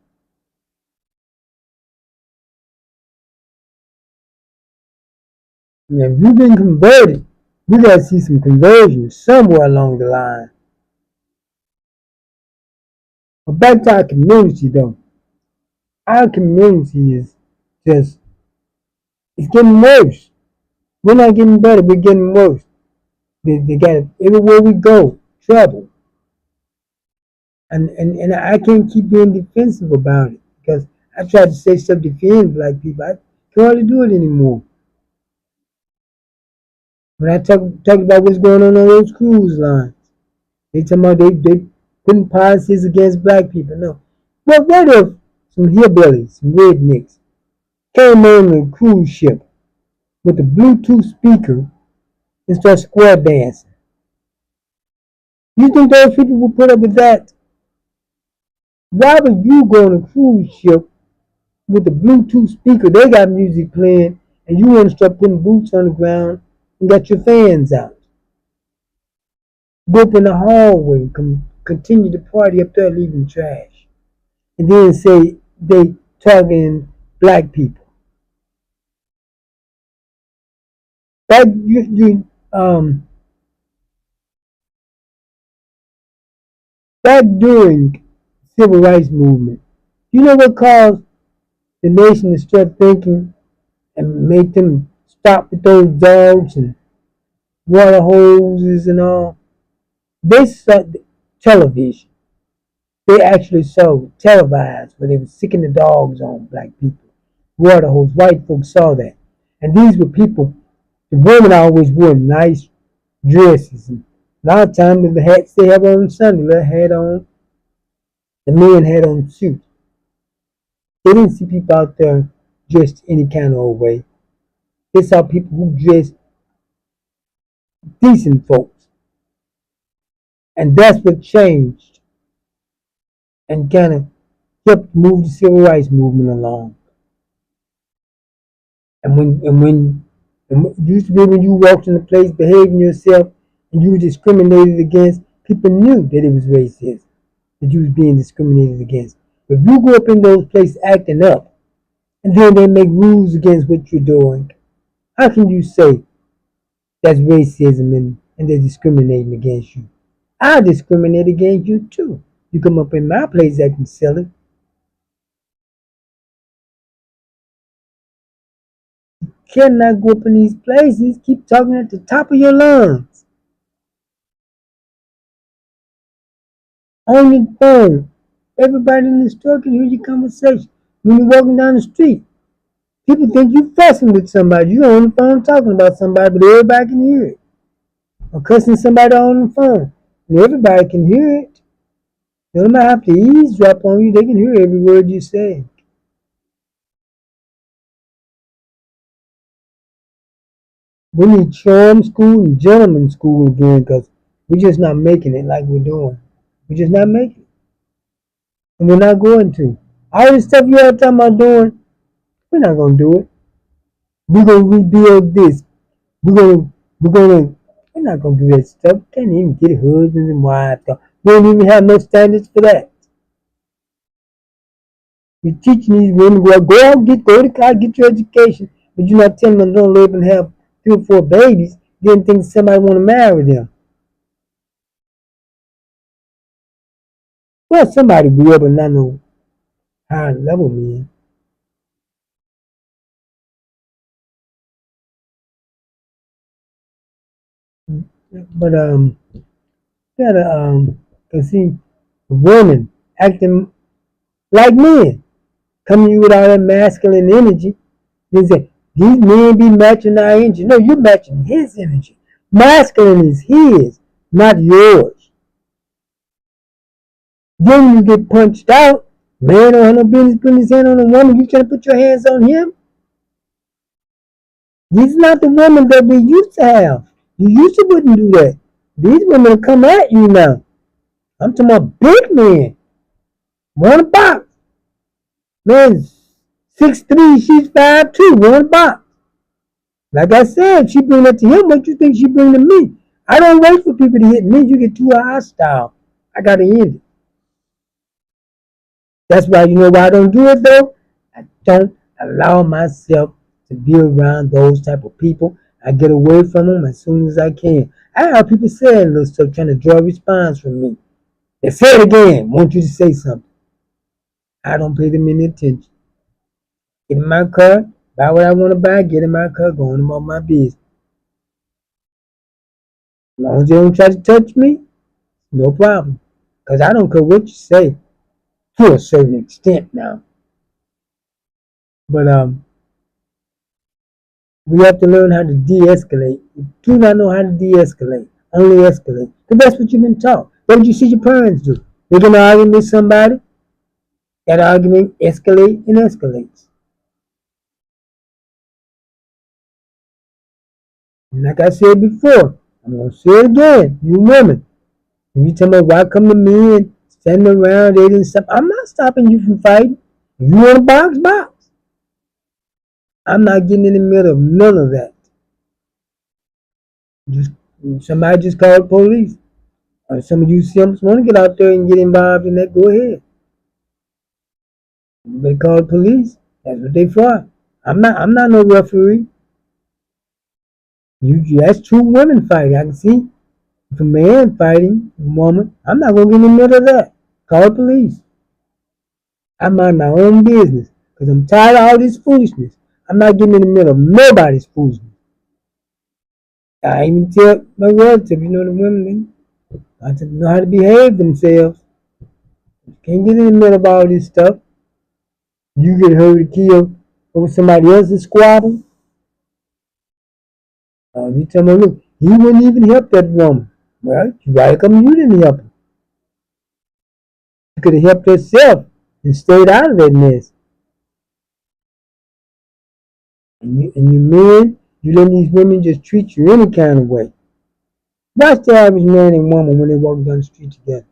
And if you've been converted, we gotta see some conversion somewhere along the line. But back to our community though. Our community is just, it's getting worse. We're not getting better, we're getting worse. They got it everywhere we go, trouble. And I can't keep being defensive about it because I tried to say stuff to defend black people. I can't hardly do it anymore. When I talk about what's going on those cruise lines, they talking about they putting policies against black people. No. Well, what if some hillbillies, some rednecks, came on a cruise ship with a Bluetooth speaker and start square dancing? You think those people will put up with that? Why would you go on a cruise ship with the Bluetooth speaker? They got music playing, and you want to start putting boots on the ground and got your fans out. Go up in the hallway, continue to party up there, leaving trash, and then say they targeting black people. That that during civil rights movement, you know what caused the nation to start thinking and make them stop with those dogs and water hoses and all? They saw television. They actually saw televised where they were sicking the dogs on black people. Water hose. White folks saw that. And these were people, the women always wore nice dresses. And a lot of times the hats they have on Sunday, they had on, the men had on suits. They didn't see people out there dressed any kind of way. They saw people who dressed decent folks. And that's what changed and kind of helped move the civil rights movement along. And it used to be when you walked in a place behaving yourself and you were discriminated against, people knew that it was racist, that you was being discriminated against. But if you go up in those places acting up, and then they make rules against what you're doing, how can you say that's racism and they're discriminating against you? I discriminate against you too. You come up in my place acting silly. You cannot go up in these places, keep talking at the top of your lungs, on your phone. Everybody in the store can hear your conversation. When you're walking down the street, people think you're fussing with somebody. You're on the phone talking about somebody, but everybody can hear it. Or cussing somebody on the phone, and everybody can hear it. They don't have to eavesdrop on you. They can hear every word you say. We need charm school and gentleman school again because we're just not making it like we're doing. We're just not making it. And we're not going to. All this stuff you're talking about doing, we're not going to do it. We're going to rebuild this. We're not going to do that stuff. Can't even get husbands and wives. We don't even have no standards for that. You're teaching these women, well, go to college, get your education, but you're not telling them don't live and have 3 or 4 babies, then think somebody want to marry them. Well, somebody will, but not no high level men. But gotta can see women acting like men, coming to you with all that masculine energy. They say these men be matching our energy. No, you're matching his energy. Masculine is his, not yours. Then you get punched out. Man don't have no business putting his hand on a woman. You trying to put your hands on him? These are not the women that we used to have. You used to wouldn't do that. These women come at you now. I'm talking about big men. One box. Man, 6'3", she's 5'2", one box. Like I said, she bring that to him. What you think she bring to me? I don't wait for people to hit me. You get too hostile. I gotta end it. That's why you know why I don't do it though. I don't allow myself to be around those type of people. I get away from them as soon as I can. I have people saying little stuff trying to draw a response from me. They say it again. Want you to say something. I don't pay them any attention. Get in my car, buy what I want to buy, get in my car, go on about my business. As long as they don't try to touch me, no problem. Because I don't care what you say to a certain extent now. But we have to learn how to de-escalate. You do not know how to de-escalate, only escalate. Because that's what you've been taught. What did you see your parents do? They're going to argue with somebody. That argument escalates and escalates. And like I said before, I'm going to say it again, you women. If you tell me why come to me and stand around, they didn't stop. I'm not stopping you from fighting. If you want to box, box. I'm not getting in the middle of none of that. Just somebody just called the police. Or some of you simps want to get out there and get involved in that, go ahead. They call the police. That's what they for. I'm not no referee. That's 2 women fighting. I can see if a man fighting a woman, I'm not gonna get in the middle of that. Call the police. I mind my own business because I'm tired of all this foolishness. I'm not getting in the middle of nobody's foolishness. I even tell my relatives, you know, the women, I to know how to behave themselves. You can't get in the middle of all this stuff. You get hurt or killed over somebody else's squabble. You tell me, look, he wouldn't even help that woman. Well, why come you didn't help her? You could have helped yourself and stayed out of that mess. And you men, you let these women just treat you any kind of way. Watch the average man and woman when they walk down the street together.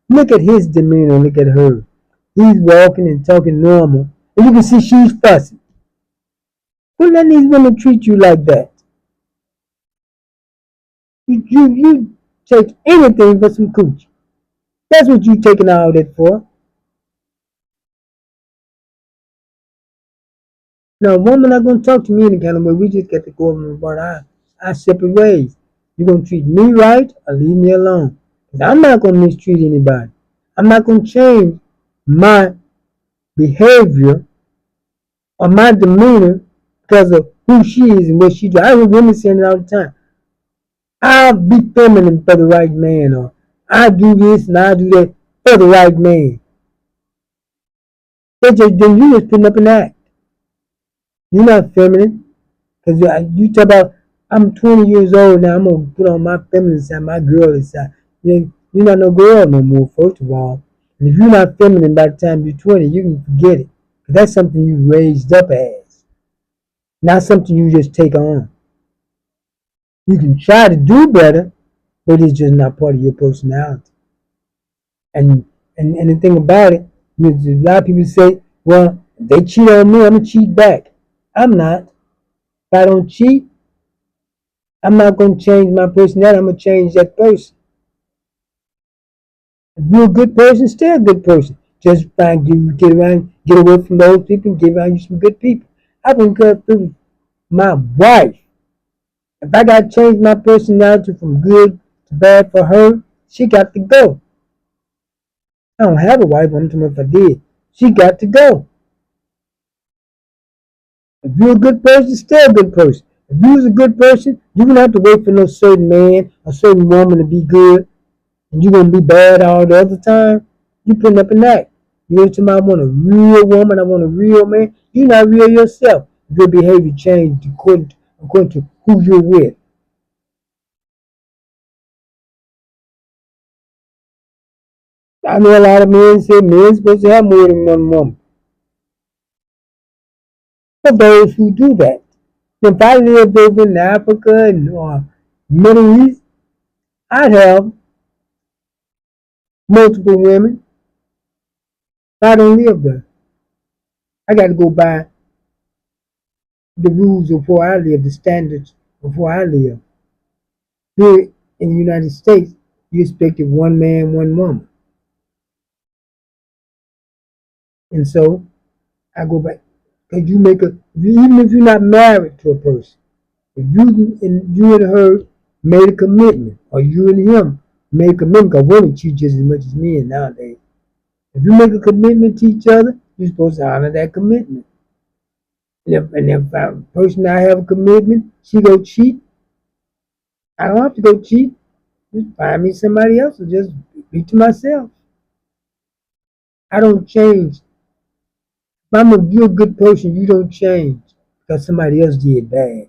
Look at his demeanor, look at her. He's walking and talking normal, and you can see she's fussing. Quit letting these women treat you like that. You take anything for some coochie. That's what you taking all that for. Now, a woman not gonna talk to me any kind of way. We just got to go over about our separate ways. You gonna treat me right or leave me alone? Cause I'm not gonna mistreat anybody. I'm not gonna change my behavior or my demeanor because of who she is and what she do. I hear women saying it all the time. I'll be feminine for the right man, or I do this and I do that for the right man. Then you just putting up an act. You're not feminine. Because you talk about, I'm 20 years old now, I'm going to put on my feminine side, my girly side. You're not no girl no more, first of all. And if you're not feminine by the time you're 20, you can forget it. Because that's something you raised up as, not something you just take on. You can try to do better, but it's just not part of your personality. And and the thing about it, a lot of people say, well, if they cheat on me, I'm going to cheat back. I'm not. If I don't cheat, I'm not going to change my personality. I'm going to change that person. If you're a good person, stay a good person. Just find get away from those people, and get around you some good people. I wouldn't care if my wife. If I got to change my personality from good to bad for her, she got to go. I don't have a wife. I'm talking about if I did. She got to go. If you're a good person, stay a good person. If you was a good person, you wouldn't have to wait for no certain man or certain woman to be good, and you're gonna be bad all the other time. You putting up an act. You to me, I want a real woman, I want a real man. You're not real yourself. Your behavior changed according to who you're with. I know a lot of men say men's supposed to have more than one woman. For those who do that. If I lived over in Africa and Middle East, I'd have multiple women. I don't live there. I got to go by the rules of where I live, the standards of where I live. Here in the United States, you expected one man, one woman. And so I go back. Because even if you're not married to a person, if you and her made a commitment, or you and him made a commitment, because women cheat just as much as men nowadays. If you make a commitment to each other, you're supposed to honor that commitment. And if a person I have a commitment, she go cheat, I don't have to go cheat. Just find me somebody else or just be to myself. I don't change. If you're a good person, you don't change because somebody else did bad.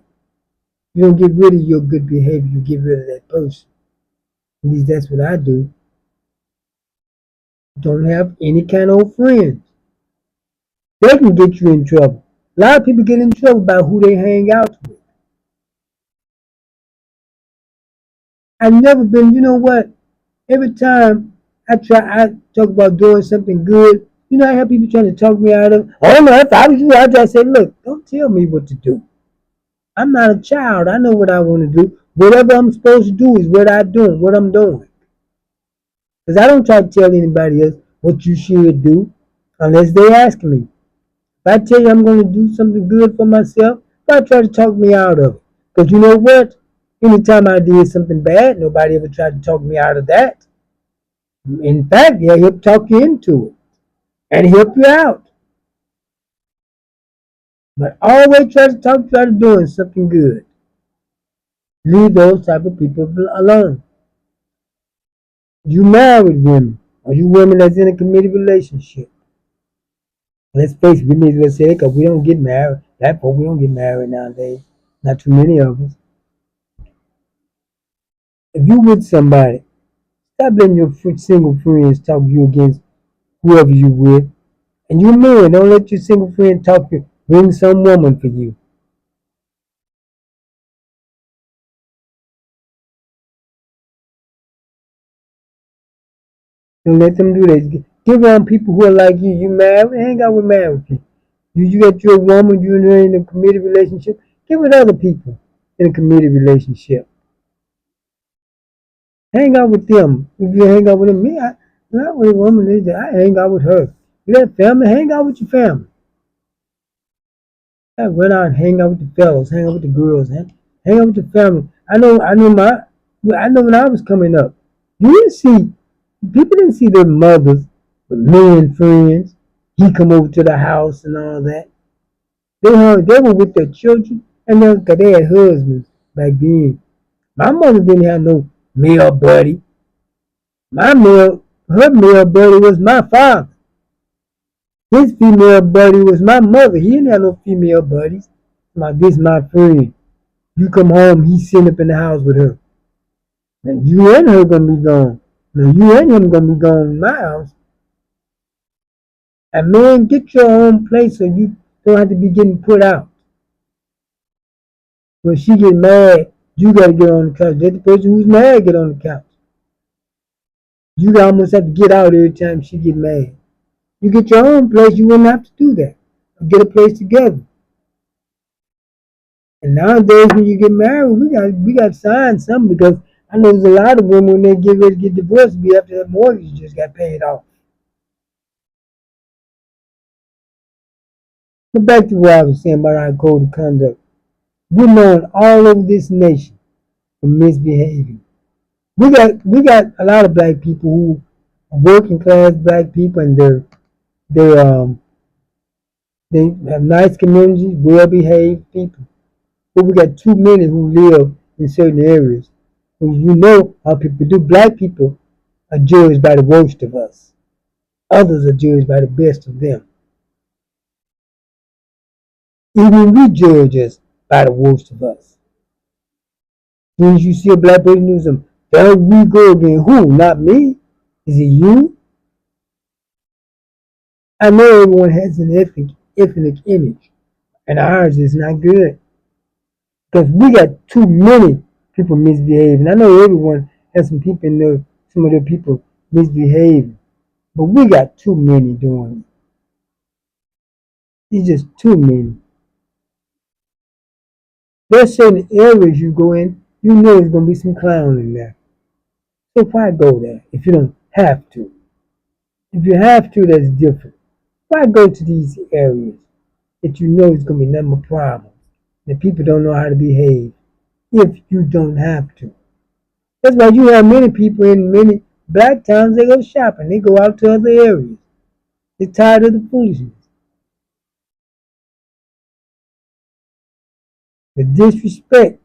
You don't get rid of your good behavior, you get rid of that person. At least that's what I do. Don't have any kind of friends. They can get you in trouble. A lot of people get in trouble about who they hang out with. I've never been, you know what? Every time I talk about doing something good, I have people trying to talk me out of, oh no, if I was you, I'd just say, look, don't tell me what to do. I'm not a child. I know what I want to do. Whatever I'm supposed to do is what I'm doing. Because I don't try to tell anybody else what you should do unless they ask me. If I tell you I'm going to do something good for myself, why try to talk me out of it? Because you know what? Anytime I did something bad, nobody ever tried to talk me out of that. In fact, they'll help talk you into it and help you out. But always try to talk you out of doing something good. Leave those type of people alone. You married women, or you women that's in a committed relationship. Let's face it, we may as well say it because we don't get married. That part, we don't get married nowadays. Not too many of us. If you with somebody, stop letting your single friends talk you against whoever you with. And you men, don't let your single friend talk you, bring some woman for you. Don't let them do that. Get around people who are like you. You married, hang out with married people. You got your woman, you and her in a committed relationship. Get with other people in a committed relationship. Hang out with them. If you hang out with them, me, I not with a woman. I hang out with her. You got family, hang out with your family. I run out and hang out with the fellas, hang out with the girls, hang out with the family. I know when I was coming up, you didn't see, people didn't see their mothers with men friends. He come over to the house and all that. They were with their children, and cause they had husbands back then. My mother didn't have no male buddy. Her male buddy was my father. His female buddy was my mother. He didn't have no female buddies. This my friend. You come home, he's sitting up in the house with her. And you and her gonna be gone. Now you and him gonna be gone in my house. And man, get your own place so you don't have to be getting put out. When she get mad, you gotta get on the couch. Let the person who's mad get on the couch. You almost have to get out every time she get mad. You get your own place, you wouldn't have to do that. Get a place together. And nowadays, when you get married, we got to sign something because I know there's a lot of women when they get ready to get divorced, be after that mortgage just got paid off. But back to what I was saying about our code of conduct. We're known all over this nation for misbehaving. We got a lot of black people who are working class black people, and they have nice communities, well behaved people. But we got too many who live in certain areas. And you know how people do. Black people are judged by the worst of us. Others are judged by the best of them. Even we judge us by the worst of us. As soon as you see a black person do something, there we go again. Who? Not me. Is it you? I know everyone has an ethnic image, and ours is not good. Because we got too many people misbehaving. I know everyone has some people in there, some of their people misbehaving. But we got too many doing it. It's just too many. There's certain areas you go in, you know there's gonna be some clown in there. So why go there if you don't have to? If you have to, that's different. Why go to these areas that you know is gonna be nothing but problems? That people don't know how to behave if you don't have to. That's why you have many people in many black towns, they go shopping, they go out to other areas. They're tired of the foolishness. The disrespect,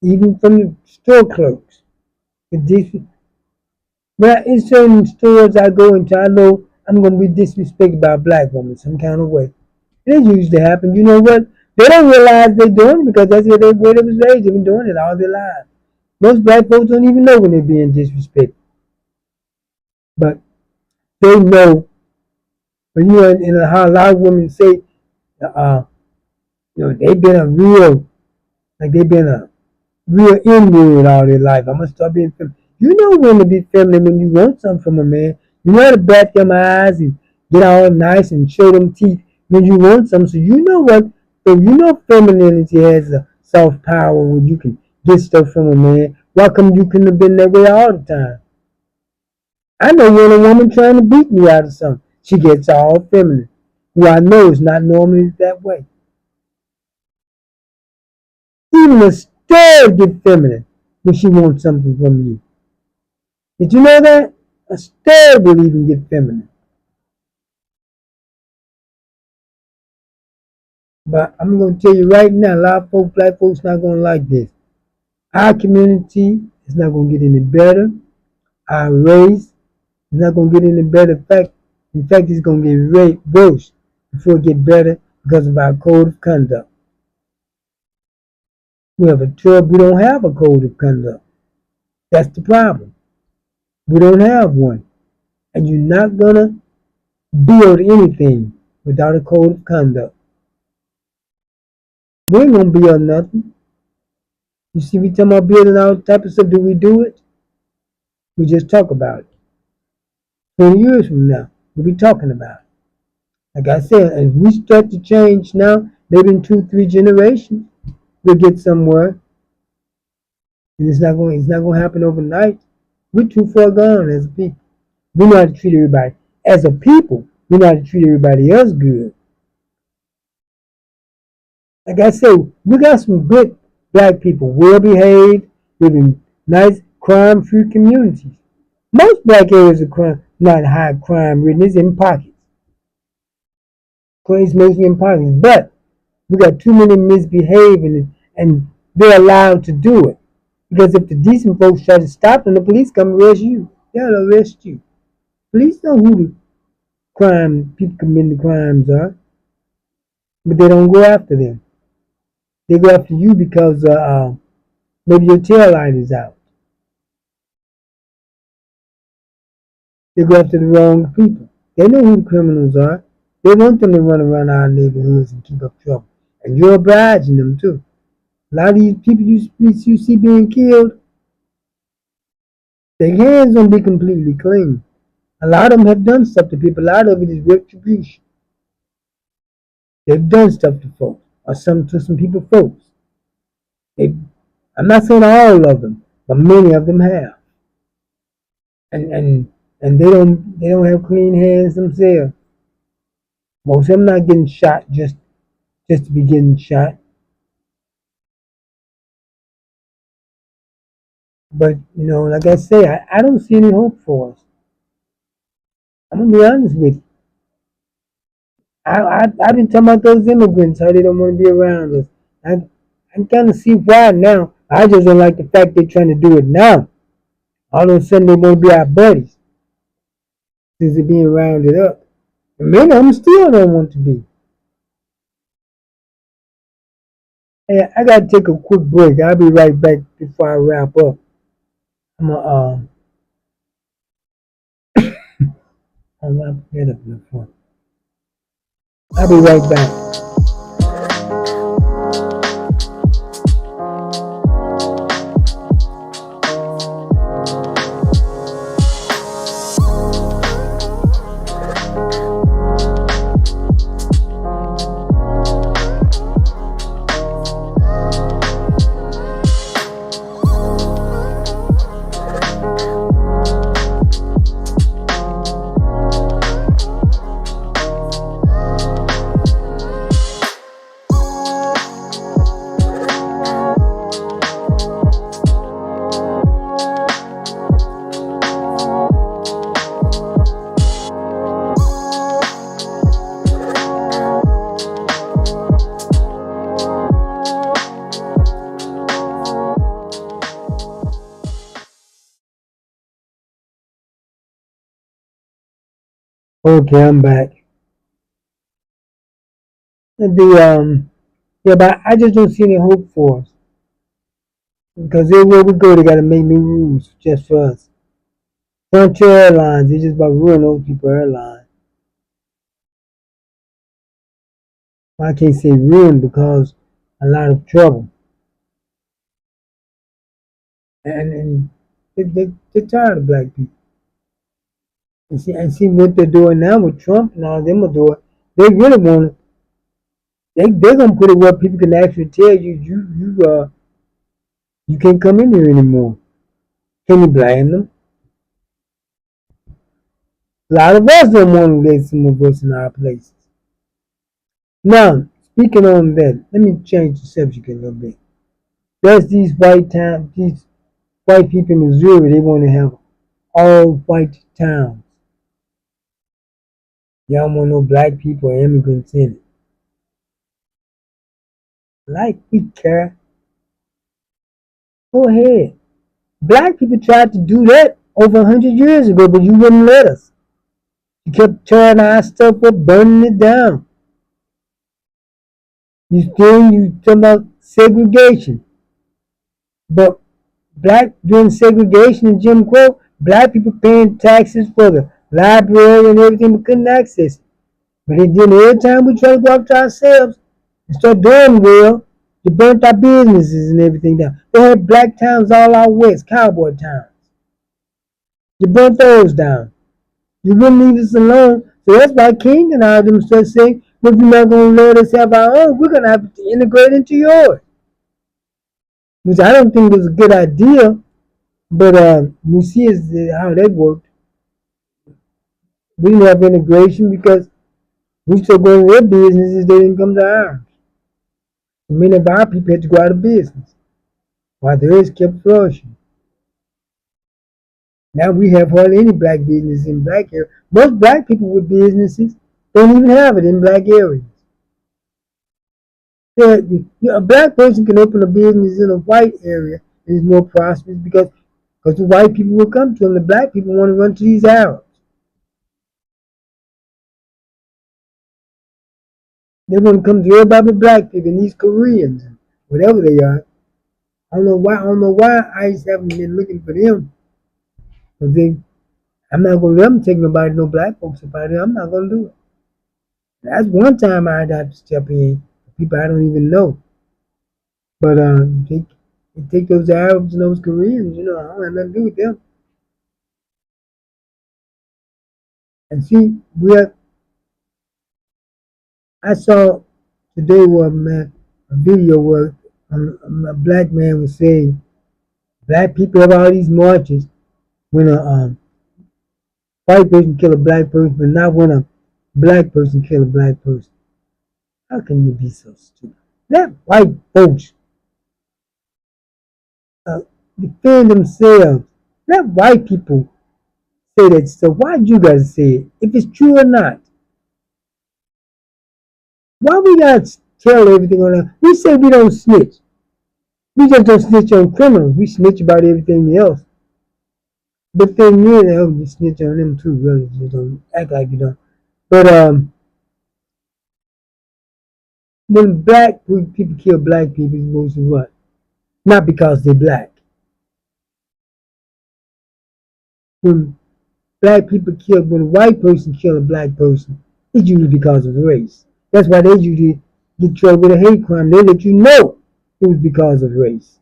even from the store clerks. The disrespect. Well, in certain stores I go into, I know I'm going to be disrespected by a black woman some kind of way. It usually happens. You know what? They don't realize they're doing it because that's where they was raised. They've been doing it all their lives. Most black folks don't even know when they're being disrespected. But they know. But you know, and how a lot of women say, they've been they've been a real inward all their life. I must start being feminine. You know when to be feminine when you want something from a man. You know how to bat them eyes and get all nice and show them teeth when you want something. So you know what? So you know femininity has a soft power when you can get stuff from a man. Why come you couldn't have been that way all the time? I know when a woman trying to beat me out of something, she gets all feminine. Who I know is not normally that way. Even a stud get feminine when she wants something from you. Did you know that? A stud will even get feminine. But I'm going to tell you right now, a lot of folks, black folks, not going to like this. Our community is not going to get any better. Our race is not going to get any better. In fact, it's going to get worse before it get better because of our code of conduct. We have a trouble. We don't have a code of conduct. That's the problem. We don't have one. And you're not going to build anything without a code of conduct. We ain't going to build nothing. You see, we talking about building all type of stuff. Do we do it? We just talk about it. 20 years from now, we'll be talking about it. Like I said, if we start to change now, maybe in 2, 3 generations, we'll get somewhere. And it's not gonna happen overnight. We're too far gone as a people. We know how to treat everybody. As a people, we know how to treat everybody else good. Like I said, we got some good black people, well behaved, live in nice crime free communities. Most black areas are crime, not high crime ridden, it's in pockets. It's mostly in pockets. But we got too many misbehaving and they're allowed to do it. Because if the decent folks try to stop them, the police come arrest you. They'll arrest you. Police know who the people committing the crimes are, but they don't go after them. They go after you because maybe your tail light is out. They go after the wrong people. They know who the criminals are. They want them to run around our neighborhoods and keep up trouble. And you're obliging them too. A lot of these people you see being killed, their hands don't be completely clean. A lot of them have done stuff to people. A lot of it is retribution. They've done stuff to folks, or to some people, folks. I'm not saying all of them, but many of them have. And they don't have clean hands themselves. Most of them not getting shot just to be getting shot. But like I say, I don't see any hope for us. I'm gonna be honest with you. I've been talking about those immigrants, how they don't want to be around us. I kind of see why now. I just don't like the fact they're trying to do it now. All of a sudden they want to be our buddies since they're being rounded up. And many of them still don't want to be. Hey, I gotta take a quick break. I'll be right back before I wrap up. I'm gonna I'll get up in the front. I'll be right back. Okay, I'm back. Yeah, but I just don't see any hope for us because everywhere we go, they got to make new rules just for us. Frontier Airlines, they just about ruin those people airlines. Well, I can't say ruin because a lot of trouble, and they're tired of black people. And see what they're doing now with Trump and all them are doing. They really want to. They're gonna put it where people can actually tell you can't come in here anymore. Can you blame them? A lot of us don't want to let some of us in our places. Now, speaking on that, let me change the subject a little bit. There's these white people in Missouri. They want to have all white towns. Y'all don't want no black people or immigrants in it. Like we care. Go ahead. Black people tried to do that over 100 years ago, but you wouldn't let us. You kept tearing our stuff up, burning it down. You talking about segregation. But during segregation and Jim Crow, black people paying taxes for the library and everything, but couldn't access it. But then every time we try to go after ourselves and start doing well, they burnt our businesses and everything down. They had black towns all out west, cowboy towns. You burnt those down. You wouldn't leave us alone, So that's why King and all them started saying, well, if you're not going to let us have our own, we're going to have to integrate into yours. Which I don't think was a good idea, but we see is how that worked. We didn't have integration because we still going to their businesses, they didn't come to ours. Many of our people had to go out of business while theirs kept flourishing. Now we have hardly any black business in black areas. Most black people with businesses don't even have it in black areas. A black person can open a business in a white area and is more prosperous because the white people will come to them. The black people want to run to these Arabs. They want to come to everybody but black people and these Koreans, whatever they are. I don't know why ICE haven't been looking for them. But I'm not going to let them take nobody, no black folks up out of here. I'm not going to do it. That's one time I'd have to step in. People I don't even know. But they take those Arabs and those Koreans, I don't have nothing to do with them. And see, I saw today a video where a black man was saying black people have all these marches when a white person kill a black person, but not when a black person kill a black person. How can you be so stupid? Let white folks uh, defend themselves. Let white people say that stuff. Why'd you guys say it? If it's true or not. Why we gotta tell everything on that? We say we don't snitch. We just don't snitch on criminals. We snitch about everything else. The thing is, I hope you snitch on them too, really. Just don't act like you don't. But when black people kill black people, it's mostly what? Not because they're black. When when a white person kill a black person, it's usually because of race. That's why they usually get trouble with a hate crime. They let you know it was because of race.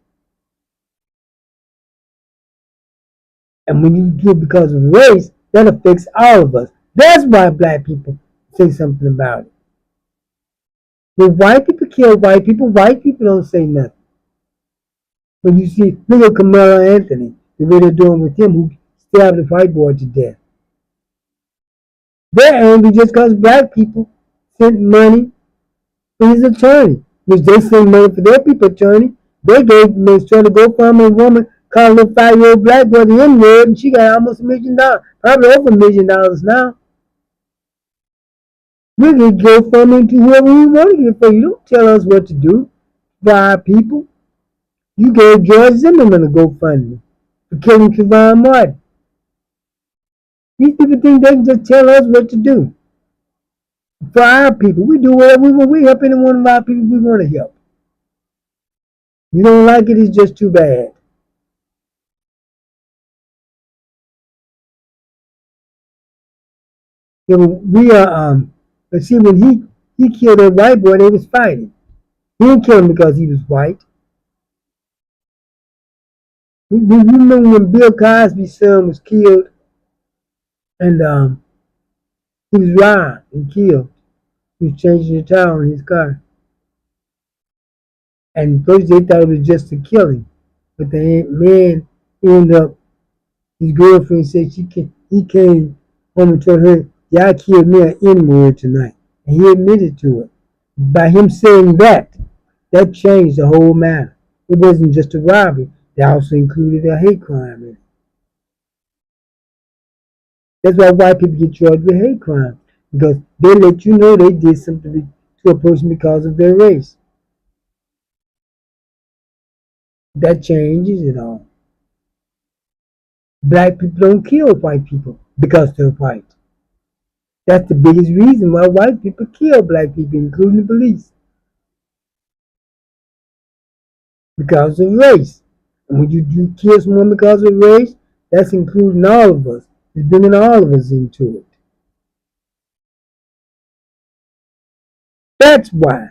And when you do it because of race, that affects all of us. That's why black people say something about it. When white people kill white people don't say nothing. When you see, look at Carmelo Anthony, the way they're doing with him, who stabbed a white boy to death. They're angry just because black people sent money for his attorney, which they sent money for their people attorney. They started to go from a woman called a 5-year-old black boy the N-word, and she got almost $1 million, probably over $1 million now. We can go funding to whoever we want to give for. You don't tell us what to do for our people. You gave George Zimmerman a GoFundMe for killing Trayvon Martin. These people think they can just tell us what to do for our people. We do whatever we want. We help any one of our people we want to help. You don't like it, it's just too bad. We are but see, when he killed that white boy, they was fighting. He didn't kill him because he was white. We remember when Bill Cosby's son was killed, and he was robbed and killed. He was changing the tire on his car, and first they thought it was just a killing, but the man ended up. His girlfriend said he came home and told her, "Y'all killed me an N-word tonight," and he admitted to it. By him saying that, that changed the whole matter. It wasn't just a robbery; they also included a hate crime in it. That's why white people get charged with hate crime, because they let you know they did something to a person because of their race. That changes it all. Black people don't kill white people because they're white. That's the biggest reason why white people kill black people, including the police, because of race. And when you kill someone because of race, that's including all of us. It's bringing all of us into it. That's why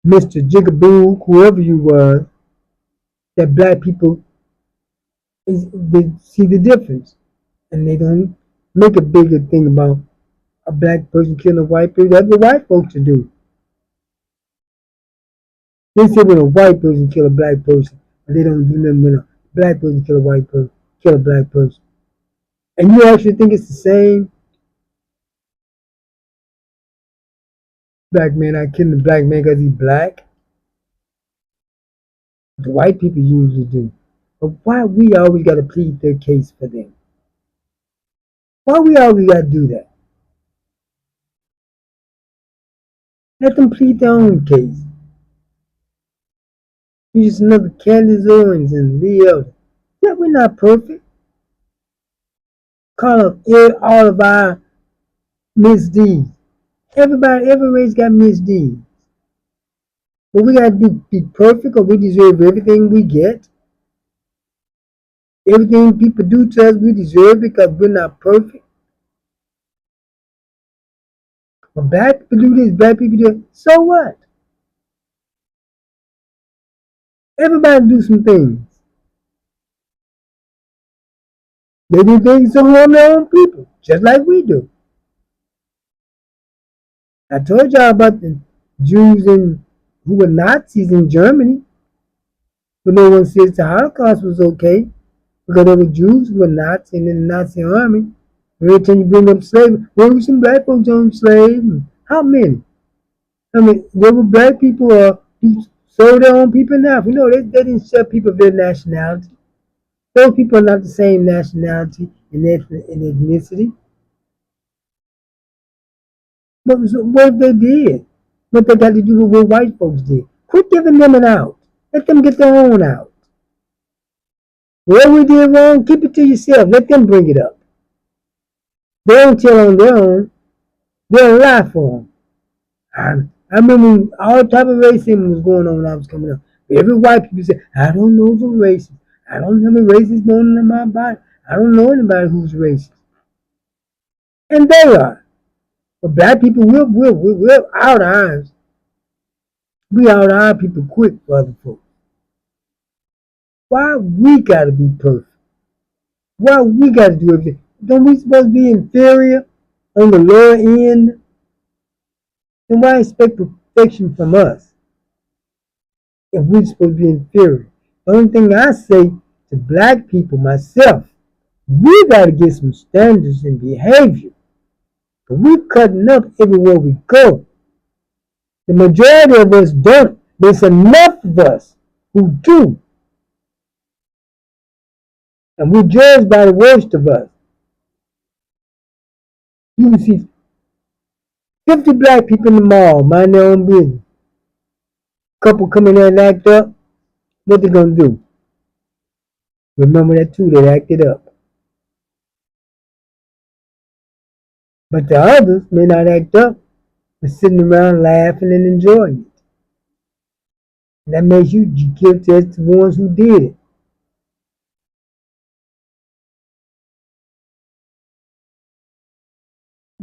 Mr. Jigaboo, whoever you were, that black people they see the difference, and they don't make a bigger thing about a black person killing a white person. That's what white folks should do. They say when a white person kill a black person, but they don't do nothing when a black person kill a white person, kill a black person. And you actually think it's the same? Black man not killing the black man because he's black? The white people usually do. But why we always got to plead their case for them? Why we always got to do that? Let them plead their own case. You just another Candace Owens and Leo. Yeah, we're not perfect. Call up all of our misdeeds. Everybody, every race got misdeeds. But we gotta be perfect or we deserve everything we get. Everything people do to us, we deserve because we're not perfect. But black people do this, black people do it. So what? Everybody do some things. They do things to harm their own people, just like we do. I told y'all about the Jews who were Nazis in Germany, but no one says the Holocaust was okay because there were Jews who were Nazis in the Nazi army. Every time you bring up slavery, there were some black folks on slaves. How many? I mean, there were black people who sold their own people now. You know, they didn't sell people of their nationality. Those people are not the same nationality and ethnicity. But what if they did? What they got to do with what white folks did? Quit giving them an out. Let them get their own out. Whatever we did wrong, keep it to yourself. Let them bring it up. They don't tell on their own. They'll lie for them. I remember all type of racism was going on when I was coming up. Every white people say, I don't know if I'm racist. I don't have a racist bone in my body. I don't know anybody who's racist. And they are. But black people, we're out ours. We out our people quick for other folks. Why we gotta be perfect? Why we gotta do everything? Don't we supposed to be inferior on the lower end? Then why expect perfection from us if we're supposed to be inferior? The only thing I say to black people, myself, we gotta get some standards in behavior. But we're cutting up everywhere we go. The majority of us don't. There's enough of us who do. And we're judged by the worst of us. You can see 50 black people in the mall, mind their own business. Couple come in there and act up. What they gonna do? Remember that too, they acted up. But the others may not act up, but sitting around laughing and enjoying it. And that makes you guilty as the ones who did it.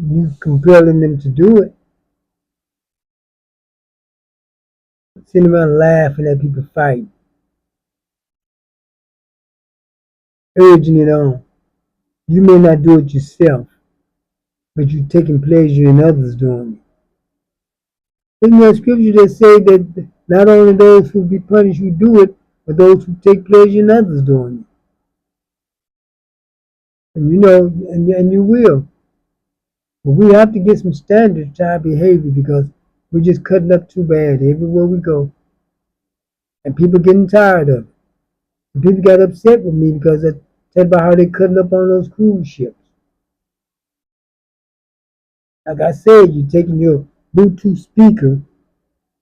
You compelling them to do it. Sitting around laughing at people fight. Urging it on. You may not do it yourself, but you're taking pleasure in others doing it. Isn't there a scripture that say that not only those who be punished who do it, but those who take pleasure in others doing it? And you know, and you will. But we have to get some standards to our behavior because we're just cutting up too bad everywhere we go. And people getting tired of it. And people got upset with me because I said about how they cutting up on those cruise ships. Like I said, you taking your Bluetooth speaker,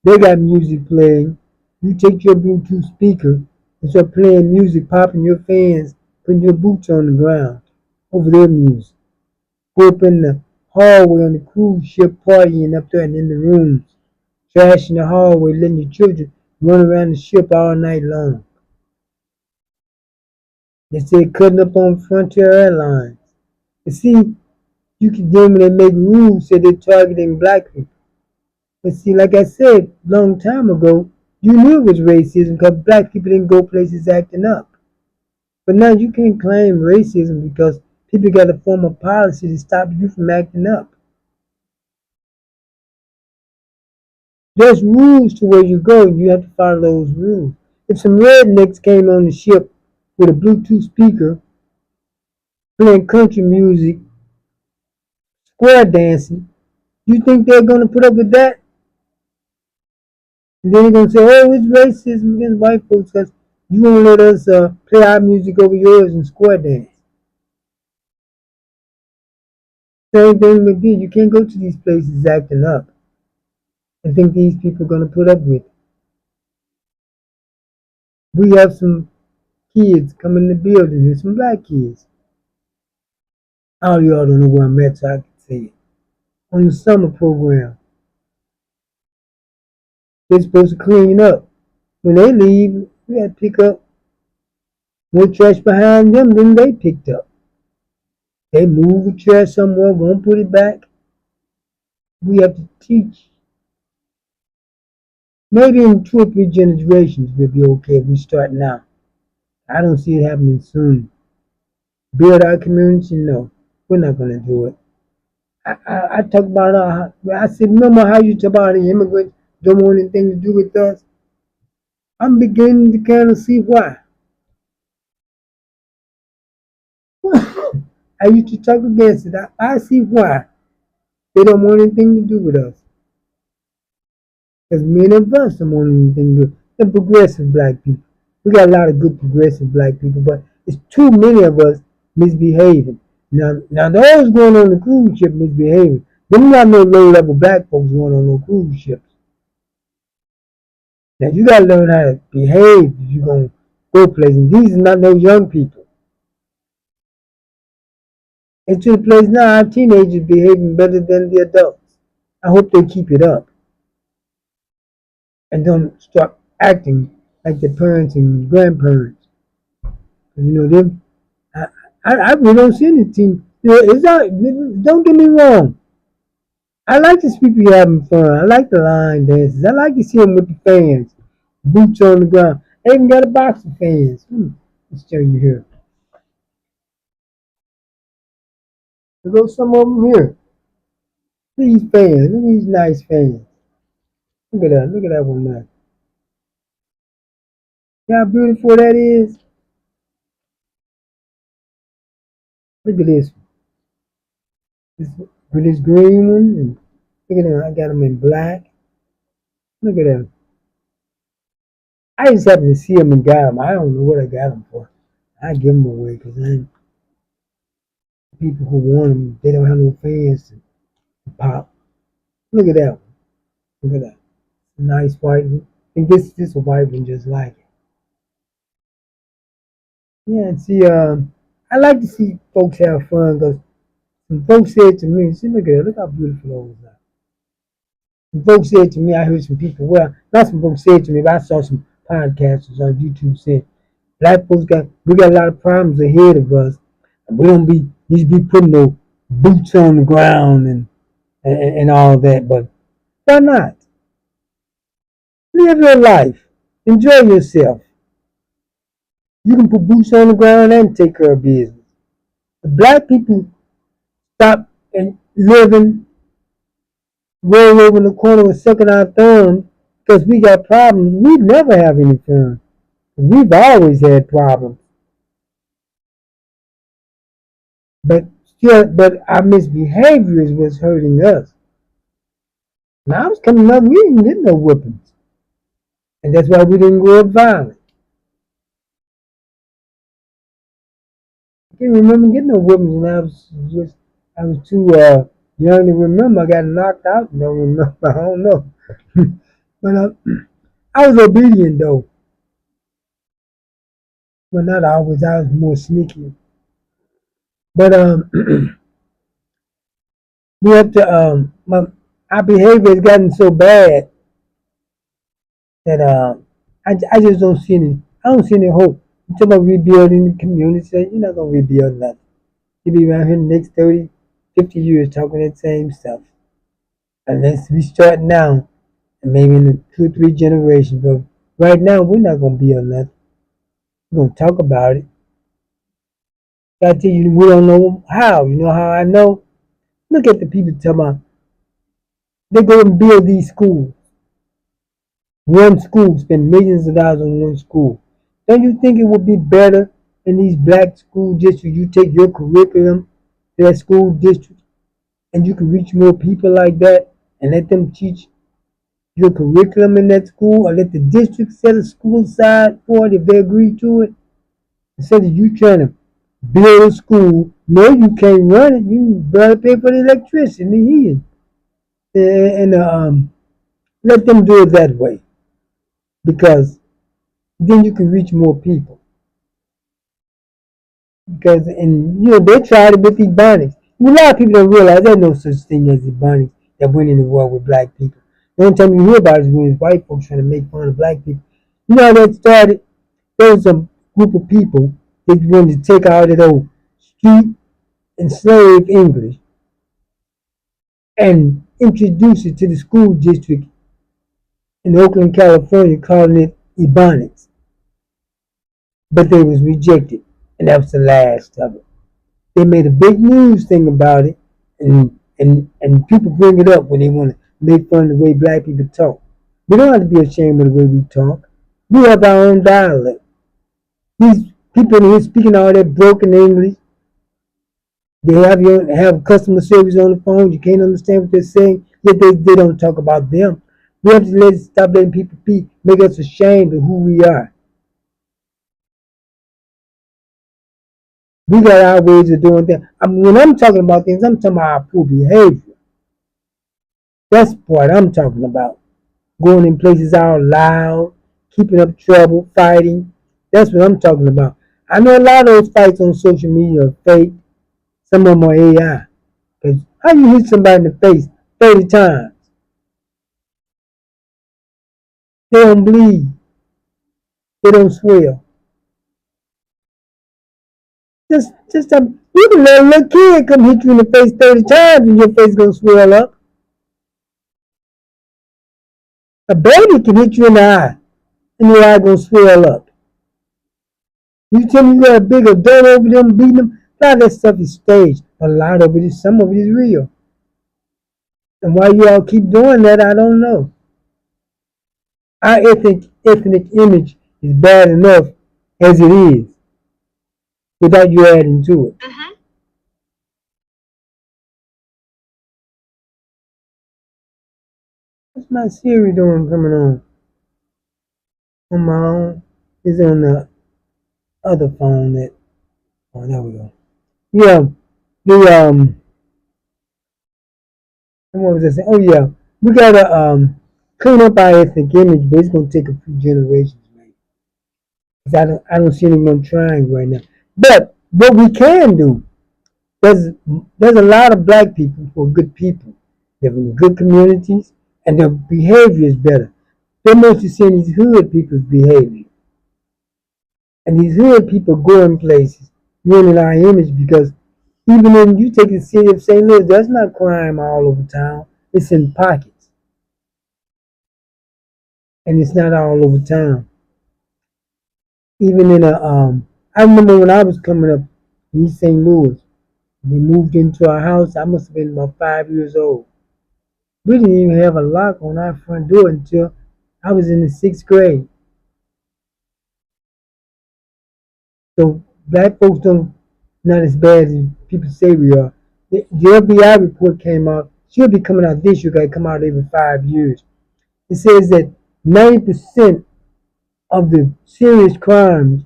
they got music playing. You take your Bluetooth speaker and start playing music, popping your fans, putting your boots on the ground over their music. Go up in the hallway on the cruise ship partying up there and in the rooms, trashing the hallway, letting your children run around the ship all night long. They say cutting up on Frontier Airlines. You see, you can do when they make rules say they're targeting black people. But see, like I said a long time ago, you knew it was racism because black people didn't go places acting up. But now you can't claim racism because People got to form a policy to stop you from acting up. There's rules to where you go, and you have to follow those rules. If some rednecks came on the ship with a Bluetooth speaker playing country music, square dancing, you think they're going to put up with that? And then they're going to say, oh, it's racism against white folks because you won't let us play our music over yours and square dance. Same thing with this. You can't go to these places acting up and think these people are going to put up with it. We have some kids come in the building here, some black kids. All y'all don't know where I'm at, so I can say it. On the summer program, they're supposed to clean up. When they leave, we got to pick up more trash behind them than they picked up. They move the trash somewhere, won't put it back. We have to teach. Maybe in 2 or 3 generations we'll be okay if we start now. I don't see it happening soon. Build our community? No, we're not going to do it. I talk about, I said, remember how you talk about the immigrants don't want anything to do with us? I'm beginning to kind of see why. I used to talk against it. I see why they don't want anything to do with us. Because many of us don't want anything to do with the progressive black people. We got a lot of good progressive black people, but it's too many of us misbehaving. Now those going on the cruise ship misbehaving. Them not no low level black folks going on no cruise ships. Now you gotta learn how to behave if you're gonna go places. These are not no young people. And to the place now, our teenagers behaving better than the adults. I hope they keep it up and don't start acting like their parents and grandparents. You know them. I, I really don't see anything. You know, it's not. Don't get me wrong. I like to see people having fun. I like the line dances. I like to see them with the fans, boots on the ground. They even got a box of fans. Let's show you here. There goes some of them here. These fans. Look at these nice fans. Look at that. Look at that one there. See how beautiful that is? Look at this. This, this green one. And look at them. I got them in black. Look at them. I just happened to see them and got them. I don't know what I got them for. I give them away because people who want them, they don't have no fans to pop. Look at that one. Look at that. Nice white one. And this a white one just like it. Yeah, and see, I like to see folks have fun because some folks said to me, see, look at that. Look how beautiful those are. Some folks said to me, I heard some people, well, not some folks said to me, but I saw some podcasters on YouTube saying, black folks we got a lot of problems ahead of us. And we don't need to be putting no boots on the ground and all that, but why not? Live your life. Enjoy yourself. You can put boots on the ground and take care of business. The black people stop and living, roll over in the corner with sucking our thumbs because we got problems. We never have any fun. We've always had problems. But our misbehavior is what's hurting us. When I was coming up, we didn't get no whippings. And that's why we didn't grow up violent. I can't remember getting no whippings when I was too young to remember. I got knocked out and don't remember. I don't know. But I was obedient though. Well, not always. I was more sneaky. But we have to our behavior has gotten so bad that I just don't see any. I don't see any hope. You talk about rebuilding the community. You're not gonna rebuild nothing. You'll be around here the next 30, 50 years talking that same stuff. Unless we start now, and maybe in the 2 or 3 generations. But right now, we're not gonna build nothing. We're gonna talk about it. I tell you, we don't know how. You know how I know? Look at the people talking about they go and build these schools. One school, spend millions of dollars on one school. Don't you think it would be better in these black school districts? You take your curriculum to that school district and you can reach more people like that and let them teach your curriculum in that school, or let the district set a school aside for it if they agree to it. Instead of you trying to build a school, no, you can't run it. You better pay for the electricity and the heating, and let them do it that way, because then you can reach more people. Because and they tried it with Ebonics. A lot of people don't realize there's no such thing as Ebonics that went in the world with black people. The only time you hear about it is when it's white folks trying to make fun of black people. You know how that started? There was a group of people that wanted to take out that old street enslaved English and introduce it to the school district in Oakland, California, calling it Ebonics. But they was rejected, and that was the last of it. They made a big news thing about it, and people bring it up when they want to make fun of the way black people talk. We don't have to be ashamed of the way we talk. We have our own dialect. These people in here speaking all that broken English, they have customer service on the phone. You can't understand what they're saying. Yet they don't talk about them. We have to stop letting people make us ashamed of who we are. We got our ways of doing things. When I'm talking about things, I'm talking about our poor behavior. That's the part I'm talking about. Going in places out loud, keeping up trouble, fighting. That's what I'm talking about. I know a lot of those fights on social media are fake. Some of them are AI. Because how you hit somebody in the face 30 times? They don't bleed. They don't swell. You can let a little kid come hit you in the face 30 times and your face gonna swell up. A baby can hit you in the eye and your eye gonna swell up. You tell me you got a big adult over them beating them. A lot of that stuff is staged. A lot of it is, some of it is real. And why you all keep doing that, I don't know. Our ethnic image is bad enough as it is, without you adding to it. What's my Siri doing coming on my own? It's on the other phone that. Oh, there we go. Yeah, the what was I saying? Oh yeah, we gotta clean up our ethnic image, but it's gonna take a few generations, man. 'Cause I don't see anyone trying right now. But what we can do, there's a lot of black people who are good people. They're in good communities, and their behavior is better. They're mostly seeing these hood people's behavior, and these hood people go in places ruining our image, because even when you take the city of St. Louis, there's not crime all over town. It's in pockets, and it's not all over town. Even in I remember when I was coming up in East St. Louis, we moved into our house. I must have been about 5 years old. We didn't even have a lock on our front door until I was in the 6th grade. So black folks don't not as bad as people say we are. The FBI report came out. Should be coming out this year. Got to come out every 5 years. It says that 90% of the serious crimes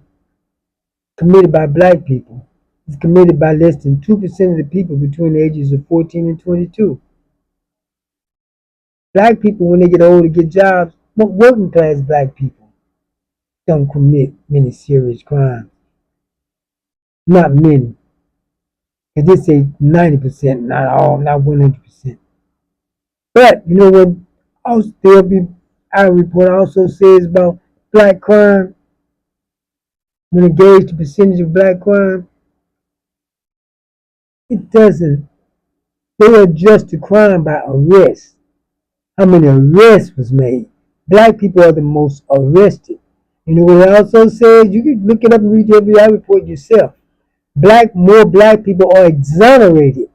committed by black people is committed by less than 2% of the people between the ages of 14 and 22. Black people, when they get older, get jobs. Working class black people don't commit many serious crimes. Not many. They did say 90%, not all, not 100%. But you know what? Also, our report also says about black crime. When it gauge the percentage of black crime, it doesn't. They adjust the crime by arrest. How many arrests was made? Black people are the most arrested. You know what it also says? You can look it up and read the FBI report yourself. More black people are exonerated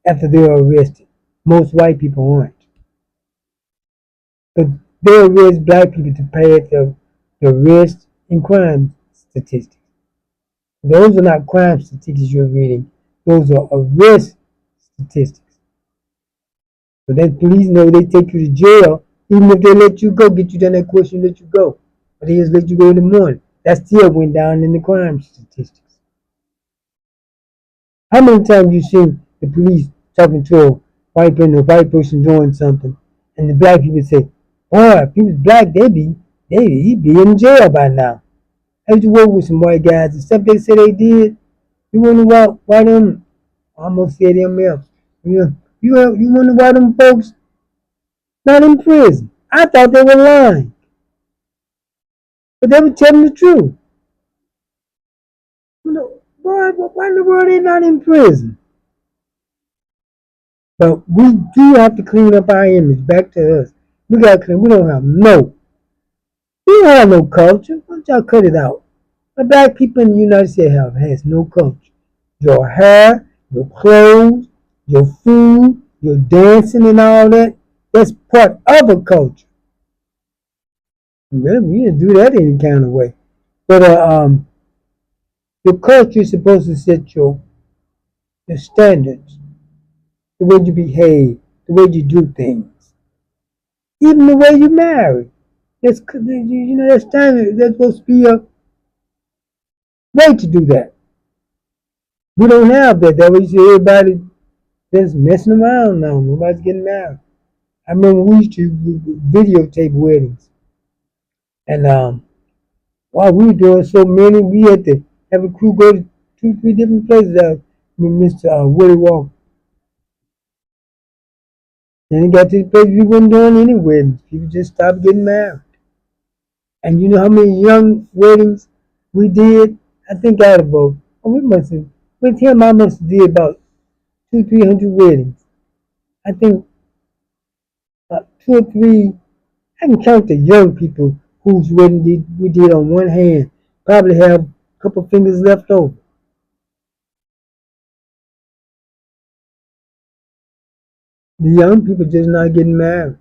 after they're arrested. Most white people aren't. But they arrest black people to pad the arrest and crime statistics. Those are not crime statistics you're reading. Those are arrest statistics. So that police know they take you to jail, even if they let you go, get you done that question, let you go. But they just let you go in the morning. That still went down in the crime statistics. How many times you seen the police talking to a white person doing something, and the black people say, "Boy, if he was black, he'd be in jail by now." I used to work with some white guys. The stuff they said they did, you wonder why them? I almost said them else. You wonder why them folks not in prison? I thought they were lying, but they were telling the truth. Boy, why in the world they not in prison? But we do have to clean up our image. Back to us. We gotta clean. We don't have no culture. Why don't y'all cut it out? The black people in the United States has no culture. Your hair, your clothes, your food, your dancing and all that, that's part of a culture. You didn't do that any kind of way. But the culture is supposed to set your standards, the way you behave, the way you do things, even the way you marry. That's that standard. That's supposed to be a way to do that. We don't have that. That way you see everybody just messing around now. Nobody's getting married. I remember we used to videotape weddings, and while we were doing so many, we had to have a crew go to 2, 3 different places. With Mr. Willie Walker, and it got to the place we weren't doing any weddings. People just stopped getting married. And you know how many young weddings we did? I think out of about, we must have, with him, I must have did about 200, 300 weddings. I think 2 or 3. I can count the young people whose wedding we did on one hand. Probably have a couple fingers left over. The young people just not getting married.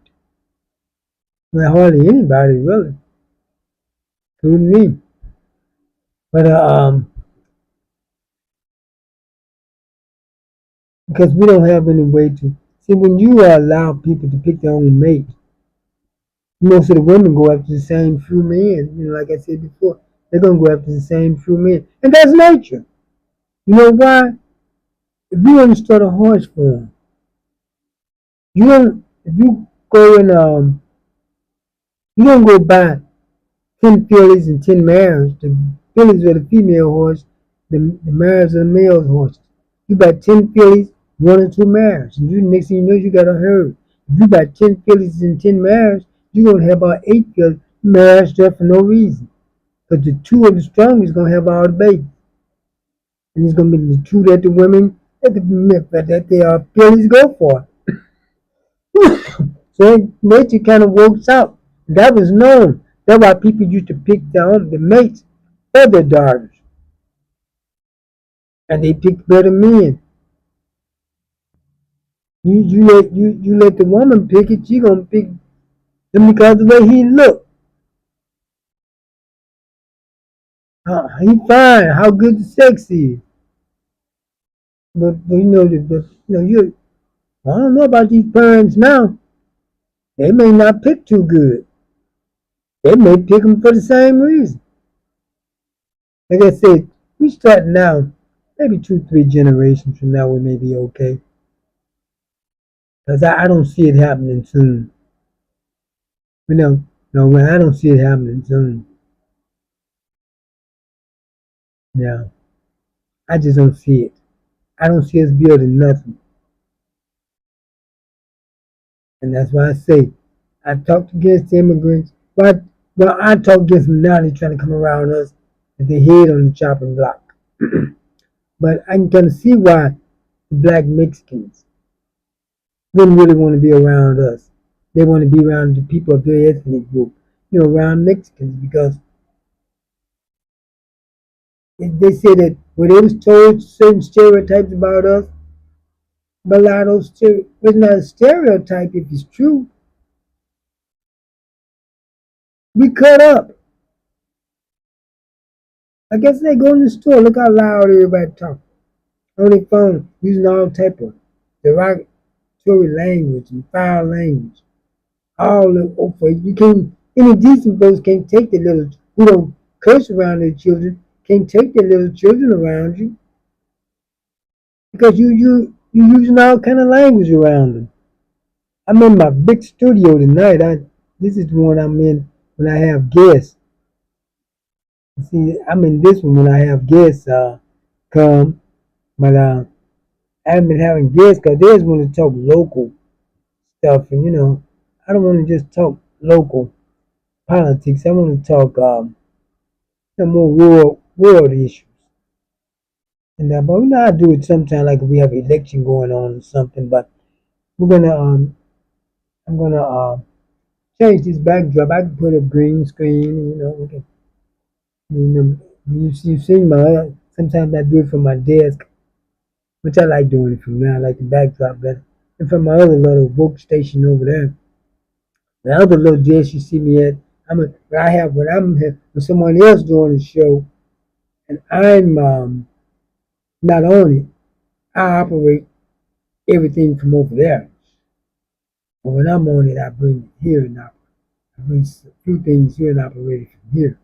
Well, hardly anybody really, including me. But because we don't have any way to see when you allow people to pick their own mate, most of the women go after the same few men. Like I said before, they're gonna go after the same few men, and that's nature. You know why? If you want to start a horse farm, you don't. If you go and you don't go buy 10 fillies and 10 mares. The fillies are the female horse. The mares are the male horses. You buy 10 fillies, 1 or 2 mares, and next thing you know, you got a herd. If you buy 10 fillies and 10 mares, you're gonna have about 8 mares there for no reason. But the two of the strongest gonna have all the babies, and it's gonna be the two that the women that the fillies go for. So nature kind of works out. That was known. That's why people used to pick the mates for their daughters, and they picked better men. You let the woman pick it. She gonna pick him because of the way he look. He fine. How good the sex is. But you. I don't know about these parents now. They may not pick too good. They may pick them for the same reason. Like I said, we start now. Maybe 2, 3 generations from now, we may be okay. Because I don't see it happening soon. No, man, I don't see it happening soon. No, I just don't see it. I don't see us building nothing. And that's why I say, I talked against the immigrants. Well, I talk against them now. They're trying to come around us with their head on the chopping block. But I can kind of see why the black Mexicans didn't really want to be around us. They want to be around the people of their ethnic group, around Mexicans, because They say that when they was told certain stereotypes about us, but a lot of those it's not a stereotype if it's true. We cut up. I guess they go in the store, look how loud everybody talk on their phone, using all type of derogatory language and foul language. All over. You can't, any decent folks can't take the little, who don't curse around their children, can't take their little children around you because you using all kind of language around them. I'm in my big studio tonight. This is the one I'm in when I have guests. See, I'm in this one when I have guests come, but I haven't been having guests because they just want to talk local stuff, and I don't want to just talk local politics. I want to talk some more world issues. And but we know how to do it sometimes, like if we have an election going on or something. But we're gonna I'm gonna change this backdrop. I can put a green screen. We can, you've seen my. Sometimes I do it from my desk, which I like doing it from now. I like the backdrop better. And from my other little workstation over there, the other little desk you see me at, I have when I'm here with someone else doing a show, and I'm not on it. I operate everything from over there. But when I'm on it, I bring it here and I bring a few things here and operate it from here.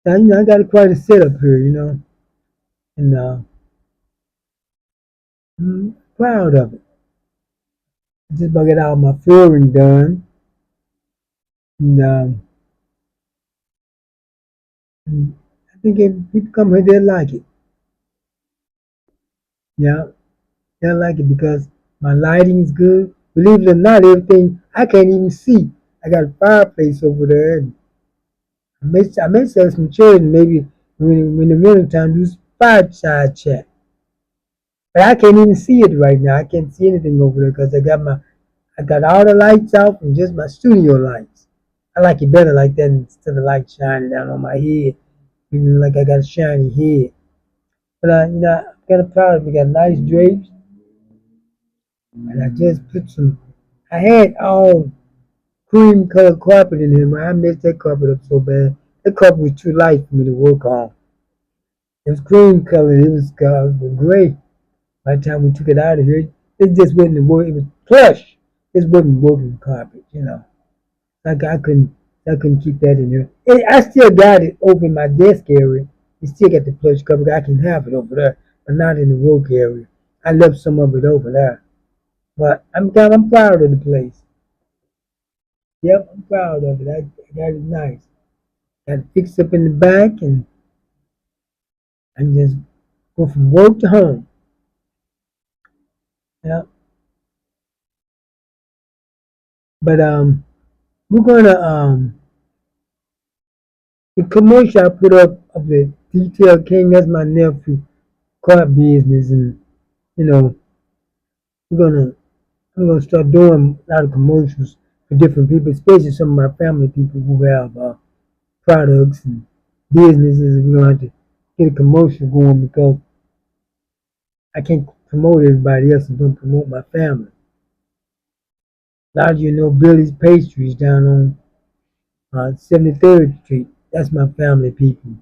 Now, I got quite a setup here, and I'm proud of it. Just about get all my flooring done, and, and I think if people come here, they'll like it. Yeah, they'll like it because my lighting's good. Believe it or not, everything I can't even see. I got a fireplace over there, and I may sell some chairs, and maybe when the winter time do fireside chat. But I can't even see it right now. I can't see anything over there because I got all the lights out and just my studio lights. I like it better like that instead of light shining down on my head, even like I got a shiny head. But I'm kind of proud of it. We got nice drapes, and I just put some. I had all cream colored carpet in here, man. I messed that carpet up so bad. That carpet was too light for me to work on. It was cream colored. It was gray. By the time we took it out of here, it just wasn't work. It was plush. It wasn't working carpet. Like I couldn't keep that in here. I still got it over in my desk area. You still got the plush carpet. I can have it over there, but not in the work area. I left some of it over there. But I'm proud of the place. Yep, I'm proud of it. I got it nice. Got it fixed up in the back and just go from work to home. Yeah. But we're gonna the commercial I put up of the Detail King, that's my nephew, car business, and you know, we're gonna I'm gonna start doing a lot of commercials for different people, especially some of my family people who have products and businesses. We're gonna have to get a commercial going because I can't promote everybody else and don't promote my family. A lot of you know Billy's Pastries down on 73rd Street. That's my family people.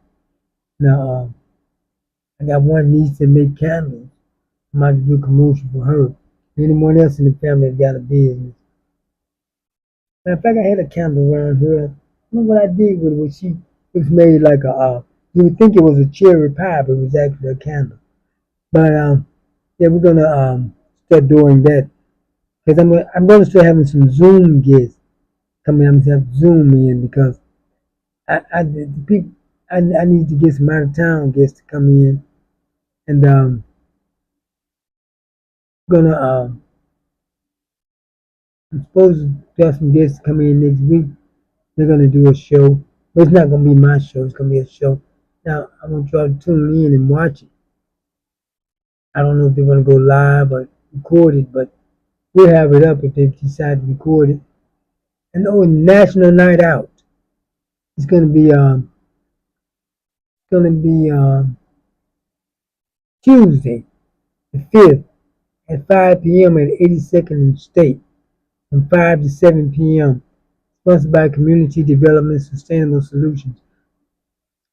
Now, I got one niece that make candles. I'm about to do a commercial for her. Anyone else in the family that got a business. Matter of fact, I had a candle around here. I don't know what I did with it. It was made like you would think it was a cherry pie, but it was actually a candle. But yeah, we're gonna start doing that because I'm gonna start having some Zoom guests coming. I'm gonna have Zoom in because the people I need to get some out of town guests to come in, and gonna I'm supposed to have some guests coming in next week. They're gonna do a show, but it's not gonna be my show. It's gonna be a show. Now I want y'all to tune in and watch it. I don't know if they're gonna go live or record it, but we'll have it up if they decide to record it. And National Night Out. It's gonna be going to be Tuesday, the 5th, at 5 p.m. at 82nd and State, from 5 to 7 p.m. Sponsored by Community Development Sustainable Solutions.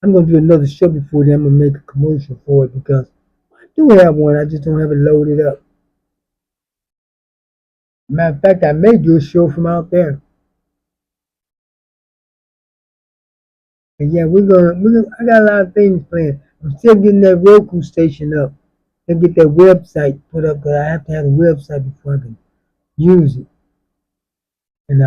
I'm going to do another show before then. I'm going to make a commercial for it because I do have one. I just don't have it loaded up. Matter of fact, I may do a show from out there. And yeah, I got a lot of things planned. I'm still getting that Roku station up and get that website put up because I have to have a website before I can use it. And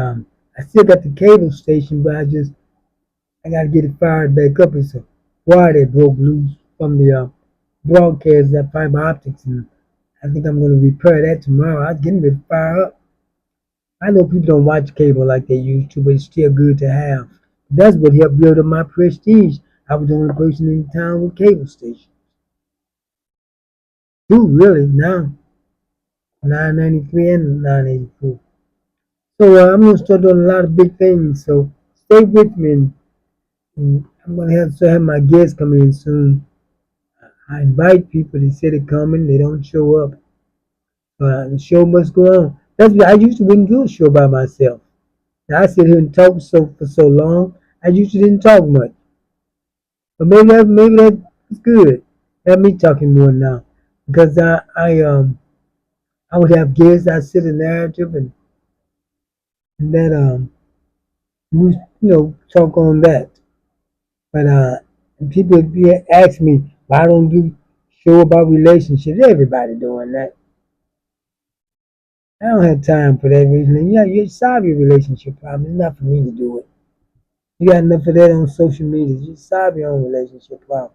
I still got the cable station, but I got to get it fired back up. It's a wire that broke loose from the broadcast, that fiber optics, and I think I'm going to repair that tomorrow. I was getting ready to fire up. I know people don't watch cable like they used to, but it's still good to have. That's what helped build up my prestige. I was the only person in town with cable station. Two really now, 993 and 984. So I'm gonna start doing a lot of big things. So stay with me, and I'm gonna have my guests come in soon. I invite people. They say they're coming. They don't show up. The show must go on. That's why I used to wouldn't do a show by myself. Now I sit here and talk for so long. I used to didn't talk much, but maybe that's good. Have me talking more now because I would have guests. I sit in narrative and that we talk on that. But people ask me why I don't do show about relationships. Everybody doing that. I don't have time for that reason. Yeah, you solve your relationship problem. It's not for me to do it. You got enough of that on social media. You solve your own relationship problem.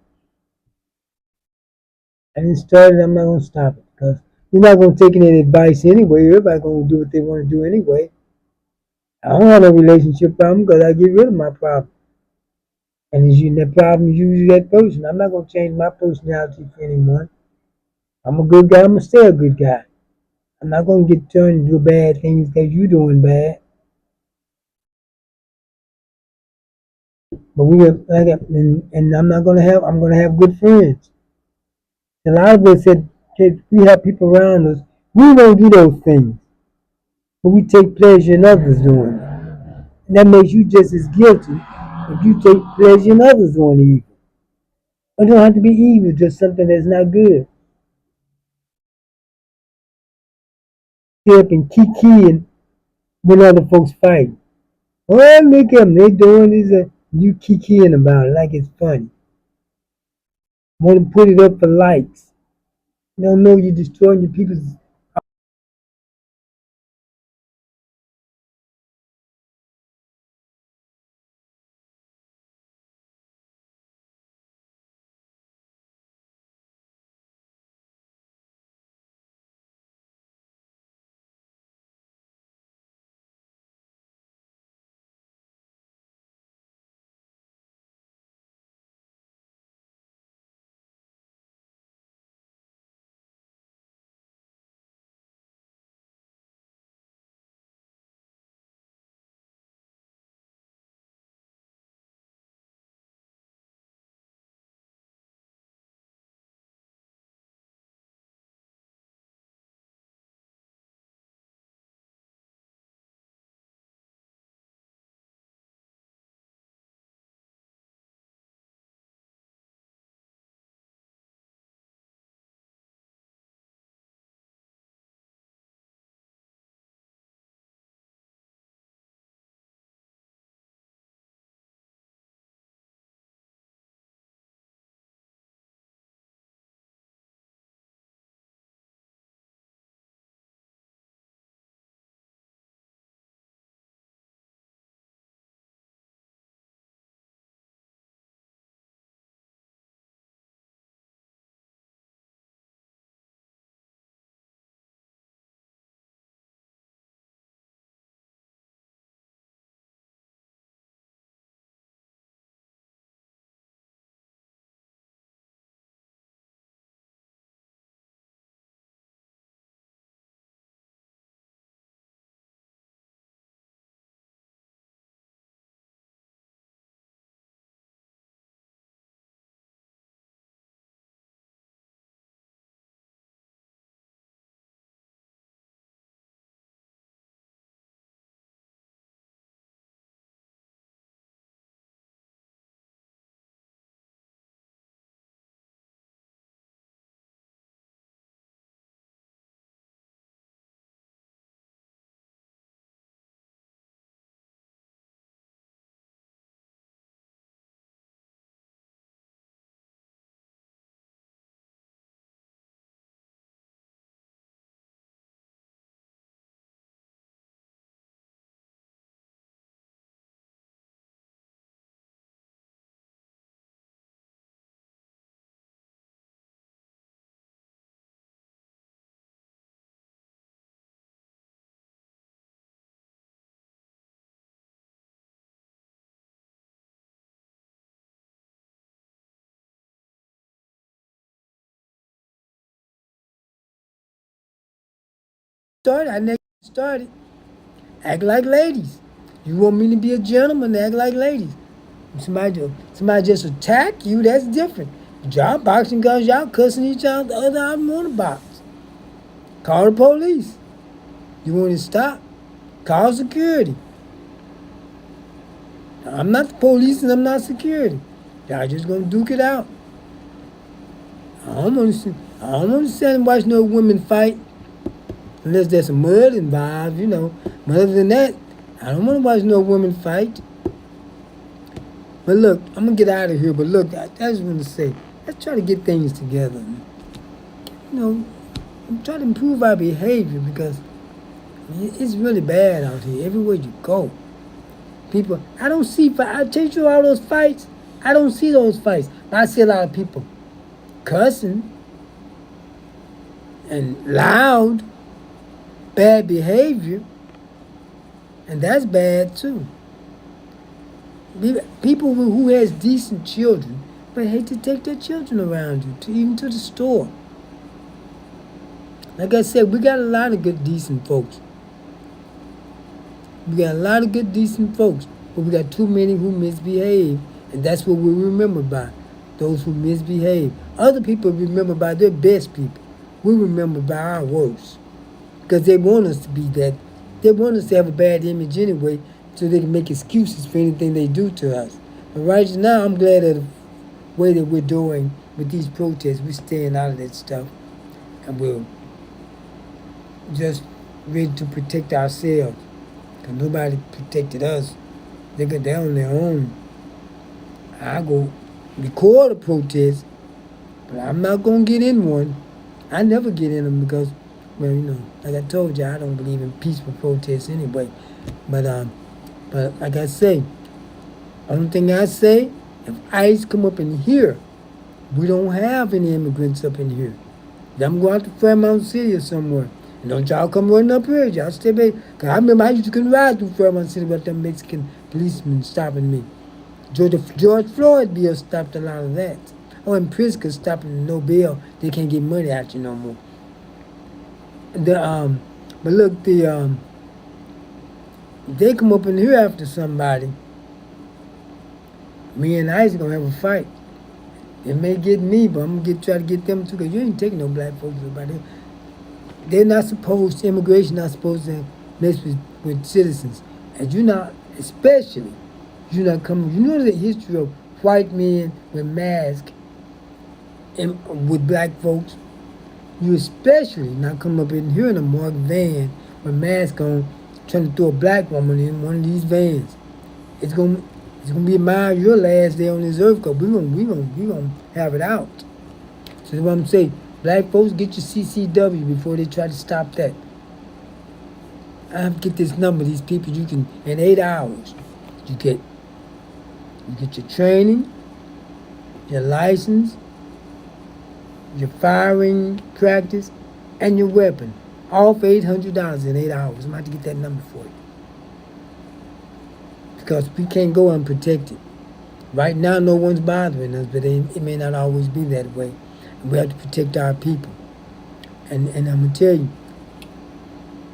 I didn't start it. I'm not gonna stop it because you're not gonna take any advice anyway. Everybody gonna do what they want to do anyway. I don't have no relationship problem because I get rid of my problem. And it's using that problem is usually that person. I'm not gonna change my personality for anyone. I'm a good guy. I'm gonna stay a good guy. I'm not gonna get turned to do bad things because you doing bad. But and I'm not gonna have. I'm gonna have good friends. A lot of us said we have people around us. We don't do those things, but we take pleasure in others doing it. And that makes you just as guilty if you take pleasure in others doing evil. It don't have to be evil, just something that's not good. Sit up and kiki when other folks fight. Oh, look at them. They doing this. You kikiing about it like it's funny. Want to put it up for likes. You don't know you're destroying your people's started. I never started. Act like ladies. You want me to be a gentleman? Act like ladies. Somebody just attack you. That's different. Y'all boxing guns. Y'all cussing each other out on the box. Call the police. You want to stop? Call security. I'm not the police and I'm not security. Y'all just gonna duke it out. I don't want to sit and watch no women fight unless there's some mud involved, you know. But other than that, I don't want to watch no women fight. But look, I'm gonna get out of here. But look, I just want to say, let's try to get things together. You know, try to improve our behavior because it's really bad out here. Everywhere you go, people. I don't see. I tell you all those fights. I don't see those fights. But I see a lot of people cussing and loud, bad behavior, and that's bad too. People who has decent children but hate to take their children around you, even to the store. Like I said, we got a lot of good, decent folks. We got a lot of good, decent folks, but we got too many who misbehave, and that's what we remember by, those who misbehave. Other people remember by their best people. We remember by our worst, because they want us to be that. They want us to have a bad image anyway, so they can make excuses for anything they do to us. But right now, I'm glad of the way that we're doing with these protests. We're staying out of that stuff, and we're just ready to protect ourselves. Because nobody protected us. They got down on their own. I go record a protest, but I'm not going to get in one. I never get in them because, well, you know, like I told you, I don't believe in peaceful protests anyway. But like I say, only thing I say, if ICE come up in here, we don't have any immigrants up in here. I'm going out to Fairmount City or somewhere. And don't y'all come running up here. Y'all stay back. Because I remember I used to couldn't ride through Fairmount City with them Mexican policemen stopping me. George Floyd bill stopped a lot of that. Oh, and Pritzker stopping no bail. They can't get money out you no more. But look, they come up in here after somebody. Me and ICE are going to have a fight. It may get me, but I'm going to try to get them too, because you ain't taking no black folks about it. They're not supposed, immigration not supposed to mess with citizens. And you're not, especially, you're not coming, you know the history of white men with masks with black folks. You especially not come up in here in a marked van with mask on, trying to throw a black woman in one of these vans. It's gonna be your last day on this earth, because we gonna have it out. So that's what I'm saying. Black folks, get your CCW before they try to stop that. I have to get this number. These people, you can, in 8 hours, you get your training, your license, your firing practice, and your weapon, all for $800 in 8 hours. I'm about to get that number for you, because we can't go unprotected. Right now, no one's bothering us, but it may not always be that way. We have to protect our people. And I'm going to tell you,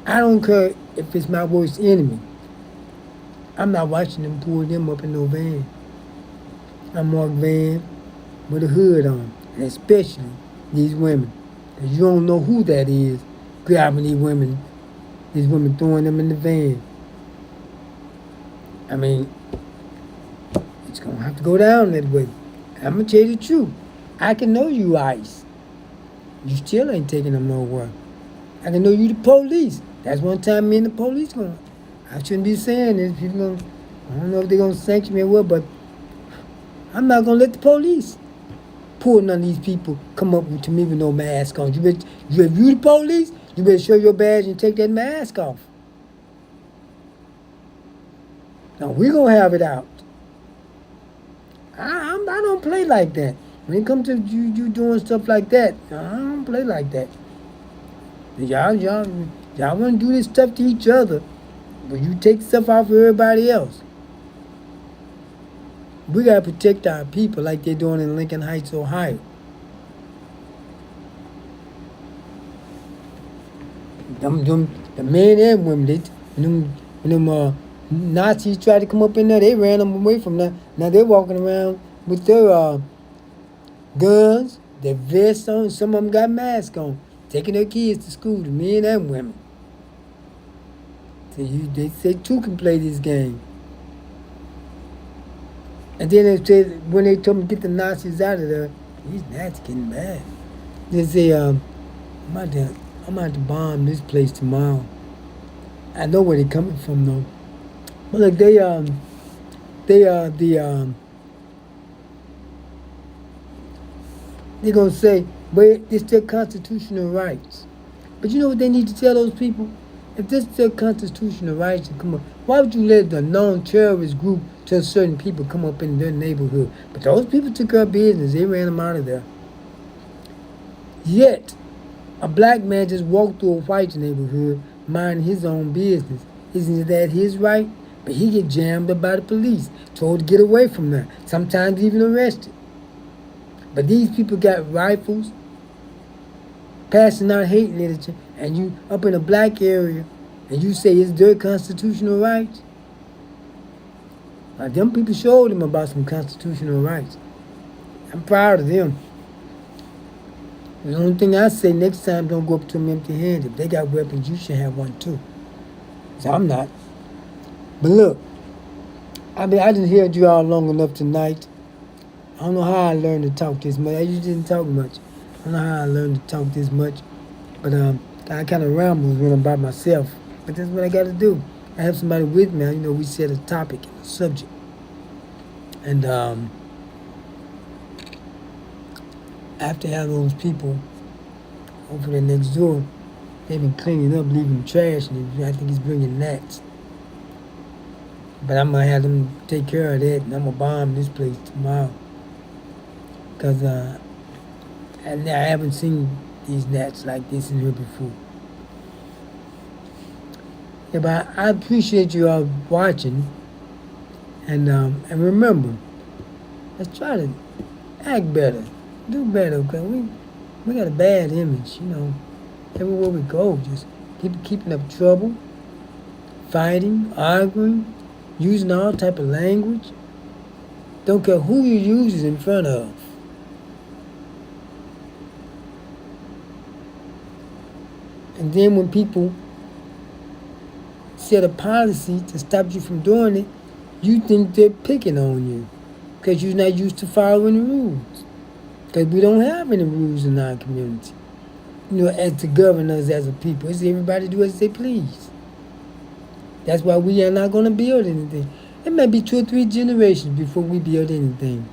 I don't care if it's my worst enemy. I'm not watching them pull them up in no van. I'm marked van with a hood on, and especially these women. Because you don't know who that is grabbing these women throwing them in the van. I mean, it's going to have to go down that way. I'm going to tell you the truth. I can know you ICE. You still ain't taking them nowhere. I can know you the police. That's one time me and the police going. I shouldn't be saying this. People I don't know if they're going to sanction me or what, but I'm not going to let the police pull none of these people come up to me with no mask on. If you the police, you better show your badge and take that mask off. Now, we're going to have it out. I don't play like that. When it comes to you doing stuff like that, I don't play like that. Y'all want to do this stuff to each other, but you take stuff off of everybody else. We got to protect our people like they're doing in Lincoln Heights, Ohio. The men and women, when them Nazis tried to come up in there, they ran them away from there. Now they're walking around with their guns, their vests on. Some of them got masks on, taking their kids to school, the men and women. So they say two can play this game. And then they said, when they told them to get the Nazis out of there, these Nazis getting mad. They say, I'm about to bomb this place tomorrow. I know where they're coming from though. But look, they're gonna say, but it's their constitutional rights. But you know what they need to tell those people? If this is their constitutional rights to come up, why would you let the non-terrorist group tell certain people come up in their neighborhood? But those people took care of business. They ran them out of there. Yet, a black man just walked through a white neighborhood, minding his own business. Isn't that his right? But he get jammed up by the police, told to get away from there, sometimes even arrested. But these people got rifles, passing out hate literature, and you up in a black area, and you say it's their constitutional rights? Now, them people showed them about some constitutional rights. I'm proud of them. The only thing I say, next time, don't go up to them empty-handed. If they got weapons, you should have one too. So I'm not. But look, I didn't hear you all long enough tonight. I don't know how I learned to talk this much. I usually didn't talk much. I don't know how I learned to talk this much. But I kind of ramble when I'm by myself. But that's what I got to do. I have somebody with me. You know, we set a topic and a subject. And I have to have those people over there next door. They've been cleaning up, leaving trash, and I think he's bringing gnats. But I'm going to have them take care of that, and I'm going to bomb this place tomorrow. Because I haven't seen these gnats like this in here before. Yeah, but I appreciate you all watching. And remember, let's try to act better, do better, because we got a bad image, you know. Everywhere we go, just keeping up trouble, fighting, arguing, using all type of language. Don't care who you use it in front of. And then when people set a policy to stop you from doing it, you think they're picking on you because you're not used to following the rules. Because we don't have any rules in our community. You know, as to govern us as a people. It's everybody do as they please. That's why we are not going to build anything. It may be 2 or 3 generations before we build anything.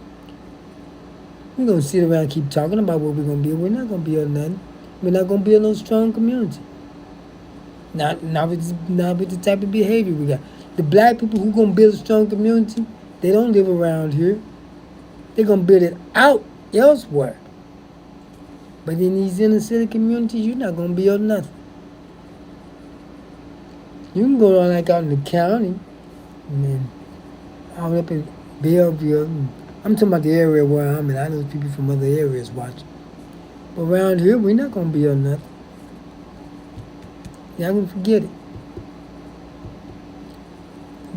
We're going to sit around and keep talking about what we're going to build. We're not going to build nothing. We're not going to build no strong community. Not with the type of behavior we got. The black people who going to build a strong community, they don't live around here. They're going to build it out elsewhere. But in these inner city communities, you're not going to build nothing. You can go on like out in the county, and then out up in Belleville. I'm talking about the area where I'm in. I know people from other areas watching. But around here, we're not going to build nothing. Y'all going to forget it.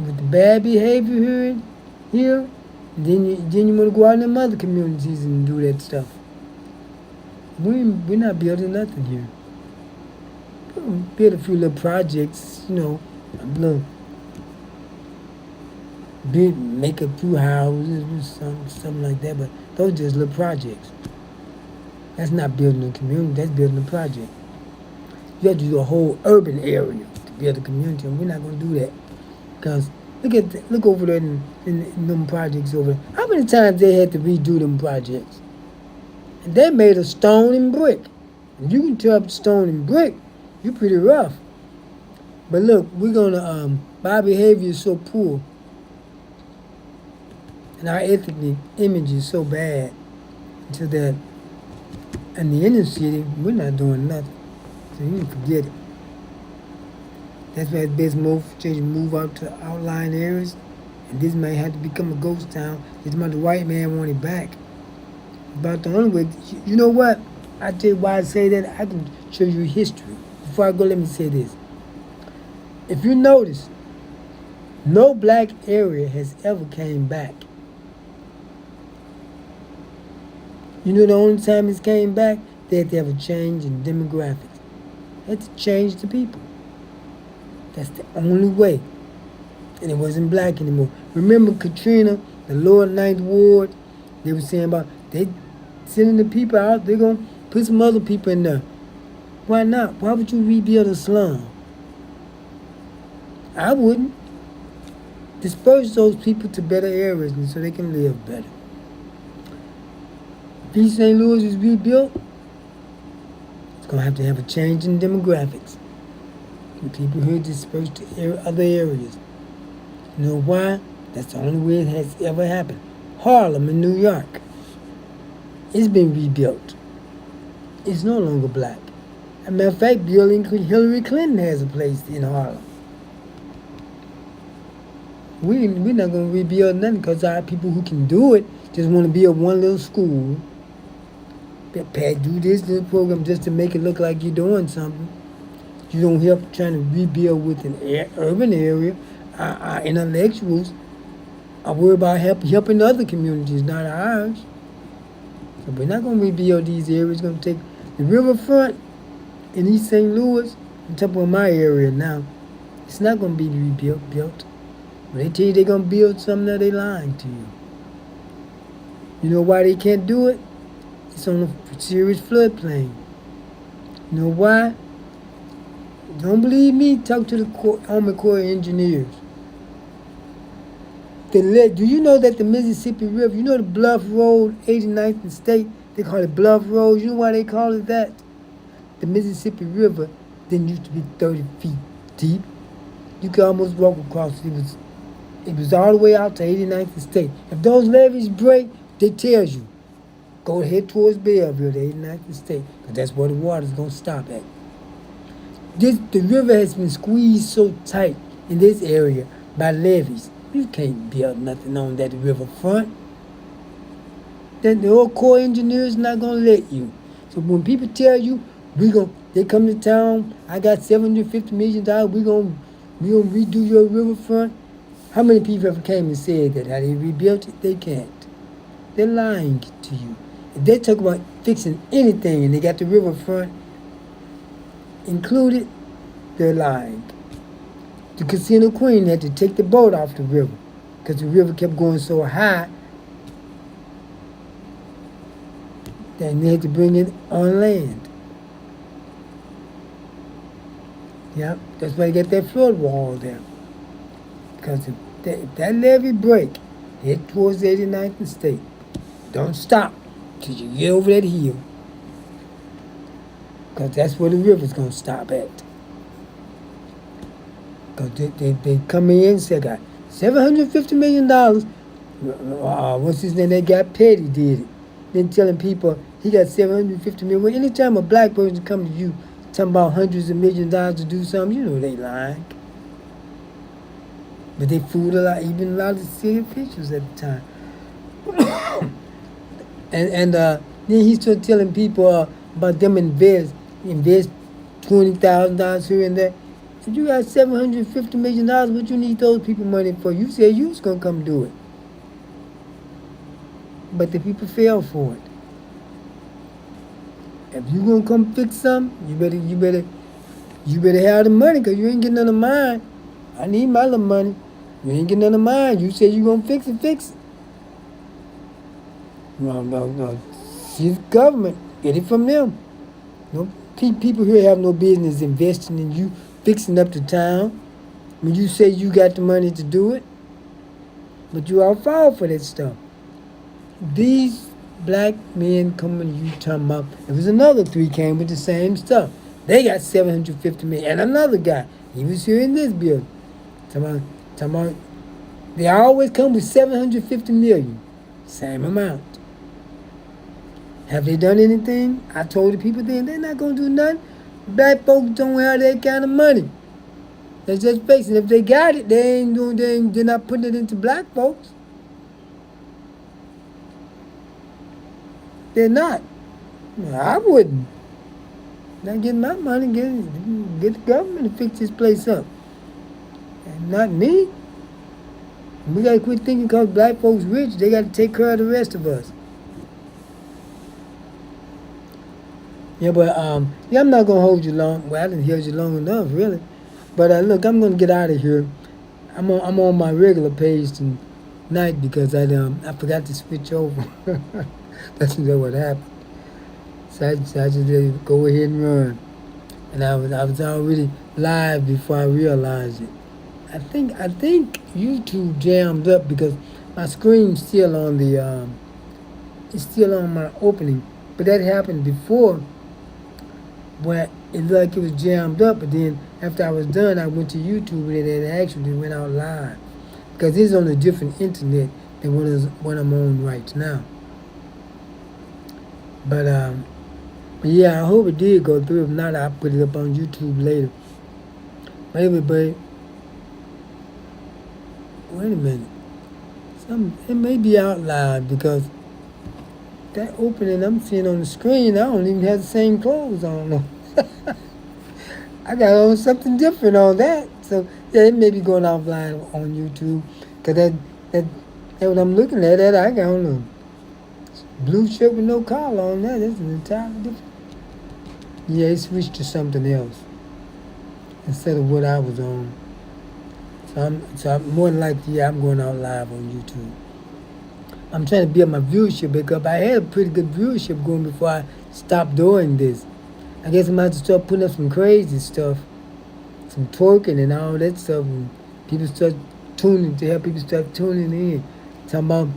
With the bad behavior here, then you want to go out in them other communities and do that stuff. We're not building nothing here. We'll build a few little projects, you know, make a few houses, something like that, but those are just little projects. That's not building a community, that's building a project. You have to do a whole urban area to build a community, and we're not going to do that. Because look over there in them projects over there. How many times they had to redo them projects? And they made of stone and brick. And you can tear up stone and brick, you're pretty rough. But look, we're going to, our behavior is so poor. And our ethnic image is so bad. So that in the inner city, we're not doing nothing. So you can forget it. That's why it's best move out to outlying areas. And this may have to become a ghost town. It's about the white man want it back. About the only way. You know what? I tell you why I say that. I can show you history before I go, let me say this. If you notice, no black area has ever came back. You know the only time it's came back, they had to have a change in demographics. They had to change the people. That's the only way. And it wasn't black anymore. Remember Katrina, the lower Ninth Ward, they were saying about they sending the people out, they're going to put some other people in there. Why not? Why would you rebuild a slum? I wouldn't. Disperse those people to better areas so they can live better. If East St. Louis is rebuilt, it's going to have a change in demographics. And people here dispersed to other areas. You know why? That's the only way it has ever happened. Harlem in New York, it's been rebuilt. It's no longer black. As a matter of fact, Hillary Clinton has a place in Harlem. We're not going to rebuild nothing because our people who can do it just want to build one little school. Do this little program just to make it look like you're doing something. You don't help trying to rebuild with an urban area. Our intellectuals are worried about helping other communities, not ours. So we're not going to rebuild these areas. We're going to take the riverfront in East St. Louis, on top of my area now. It's not going to be rebuilt. When they tell you they're going to build something, that they're lying to you. You know why they can't do it? It's on a serious floodplain. You know why? Don't believe me? Talk to the Army Corps of Engineers. Do you know that the Mississippi River, you know the Bluff Road, 89th and State, they call it Bluff Road. You know why they call it that? The Mississippi River didn't used to be 30 feet deep. You could almost walk across it. It was all the way out to 89th and State. If those levees break, they tell you, go head towards Belleville, the 89th and State, because that's where the water's going to stop at. The river has been squeezed so tight in this area by levees. You can't build nothing on that riverfront. Then the old Corps engineers not going to let you. So when people tell you, they come to town, I got $750 million, we gonna redo your riverfront. How many people ever came and said that? How they rebuilt it? They can't. They're lying to you. If they talk about fixing anything and they got the riverfront included, they're lying. The Casino Queen had to take the boat off the river because the river kept going so high. Then they had to bring it on land. Yep, that's why they got that flood wall there. Because if that levee break, head towards 89th and State. Don't stop till you get over that hill. Because that's where the river's going to stop at. Because they come in and say, got $750 million. What's his name? That guy Petty did it. Then telling people he got $750 million. Well, anytime a black person comes to you talking about hundreds of millions of dollars to do something, you know they lying. But they fooled even a lot of the city officials at the time. and then he started telling people about them invest $20,000 here and there. If you got $750 million, what you need those people money for? You said you was gonna come do it, but the people fell for it. If you gonna come fix something, you better have the money, cause you ain't getting none of mine. I need my little money. You ain't getting none of mine. You said you gonna fix it. No. See the government. Get it from them. No people here have no business investing in you fixing up the town when you say you got the money to do it. But you all fall for that stuff. These black men coming to you talking about, there was another three came with the same stuff. They got $750 million. And another guy, he was here in this building. Talking about, they always come with $750 million. Same amount. Have they done anything? I told the people then, they're not going to do nothing. Black folks don't have that kind of money. Let's just face it. If they got it, they're not putting it into black folks. They're not. I wouldn't. Not get my money, get the government to fix this place up. And not me. We gotta quit thinking because black folks rich, they gotta take care of the rest of us. Yeah, but yeah, I'm not gonna hold you long. Well, I didn't hold you long enough, really. But look, I'm gonna get out of here. I'm on my regular page tonight because I forgot to switch over. That's what happened. So I just let it go ahead and run. And I was already live before I realized it. I think YouTube jammed up because my screen's still on the it's still on my opening. But that happened before where it looked like it was jammed up, but then after I was done I went to YouTube and it actually went out live. Because it's on a different internet than what I'm on right now. But yeah, I hope it did go through. If not, I'll put it up on YouTube later. But anyway, wait a minute. It may be out live because that opening I'm seeing on the screen, I don't even have the same clothes on. I got on something different on that. So yeah, it may be going offline on YouTube. Cause that what I'm looking at, that I got on a blue shirt with no collar on that. That's an entirely different. Yeah, it switched to something else instead of what I was on. So I'm more than likely, yeah, I'm going out live on YouTube. I'm trying to build my viewership back up. I had a pretty good viewership going before I stopped doing this. I guess I'm going to have to start putting up some crazy stuff, some twerking and all that stuff, and people start help people start tuning in. Talking about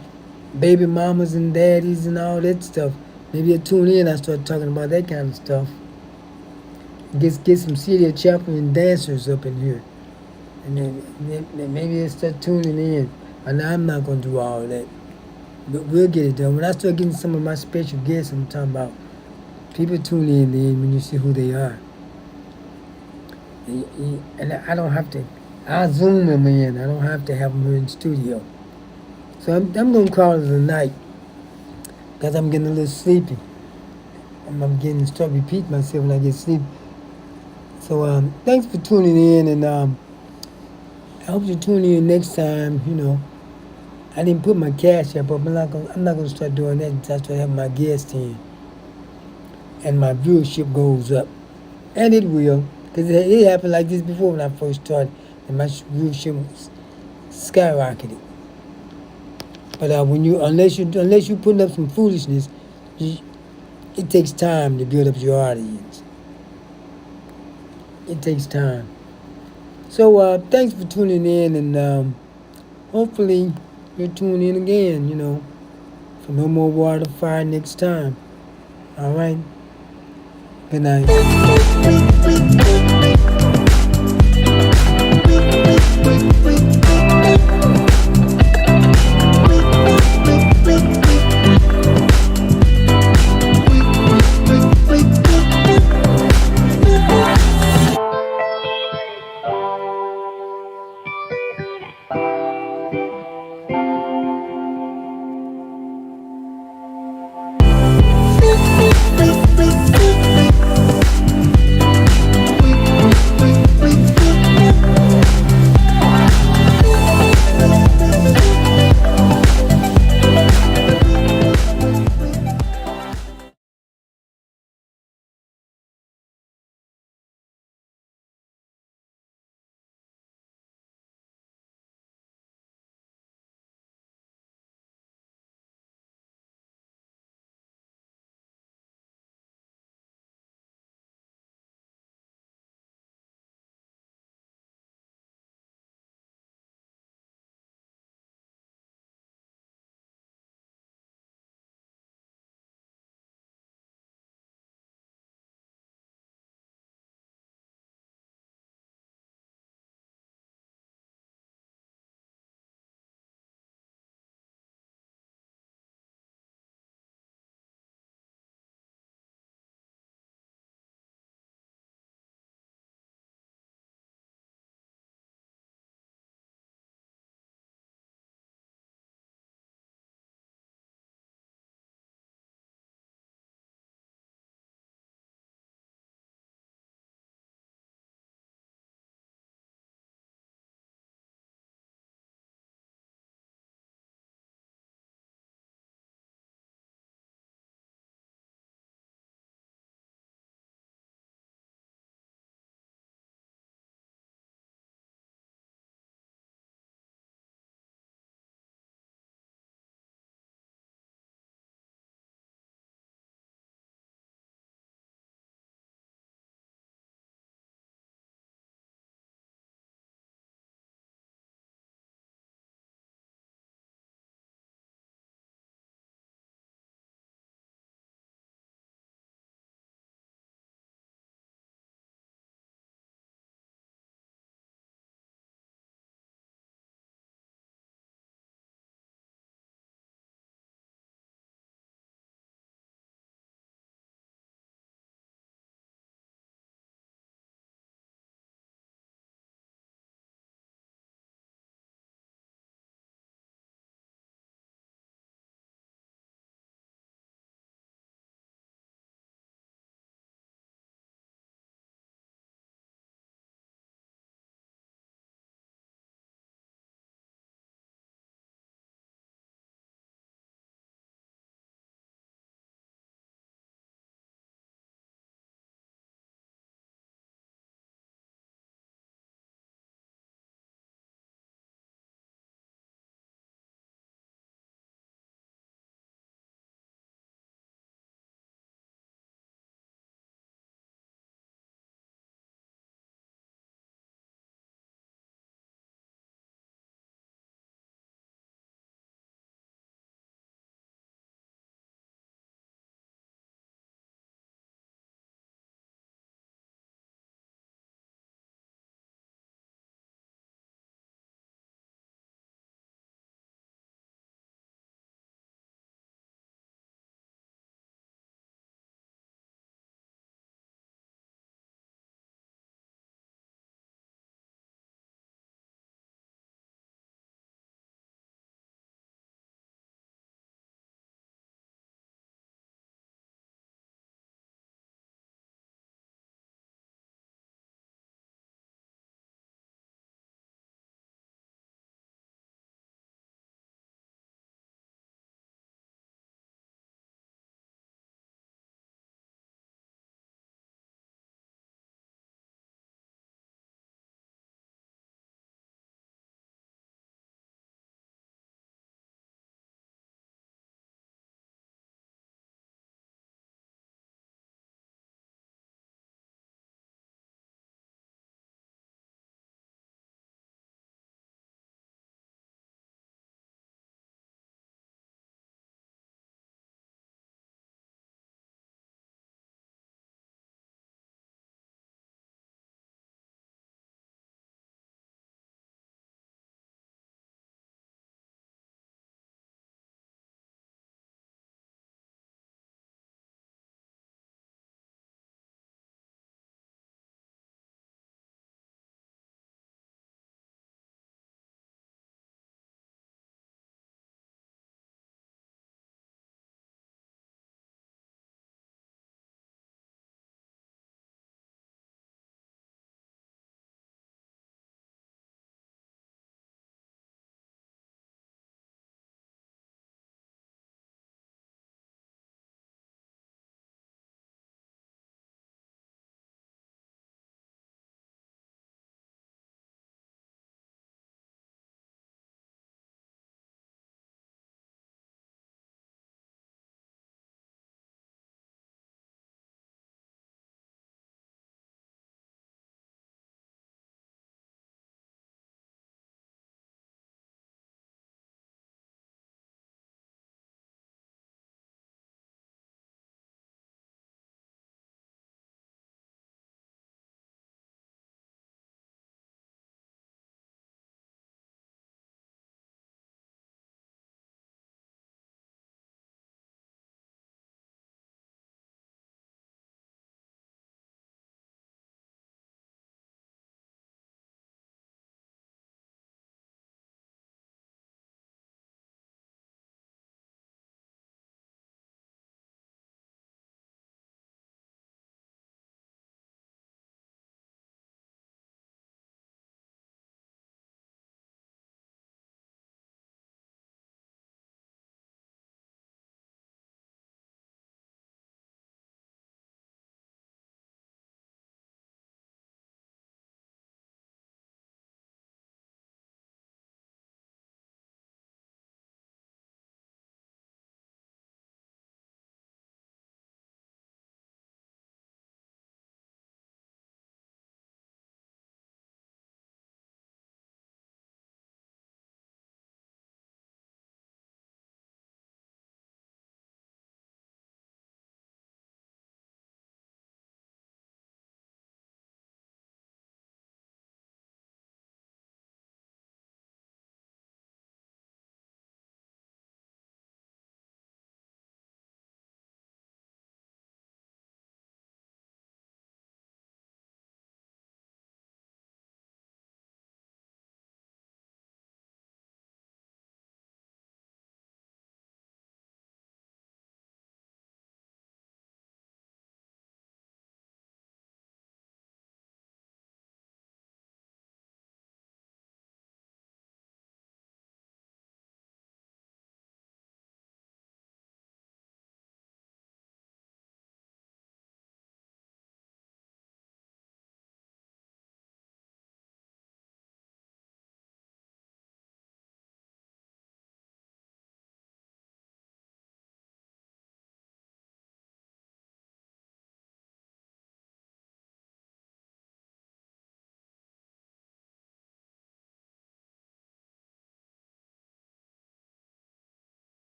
baby mamas and daddies and all that stuff. Maybe I tune in, I start talking about that kind of stuff. Get some Celia Chaplin dancers up in here. And then maybe they start tuning in. And I'm not going to do all that. But we'll get it done. When I start getting some of my special guests, I'm talking about people tune in then when you see who they are. And I don't have to, I'll Zoom them in. I don't have to have them here in the studio. So I'm going to call it a night because I'm getting a little sleepy. I'm getting start repeating myself when I get sleepy. So thanks for tuning in, and I hope you tune in next time. You know, I didn't put my cash up, but I'm not gonna start doing that until I start having my guests in, and my viewership goes up, and it will, because it happened like this before when I first started, and my viewership skyrocketed. But unless you putting up some foolishness, it takes time to build up your audience. It takes time. So thanks for tuning in, and hopefully you'll tune in again, you know, for No More Water Fire next time. All right? Good night.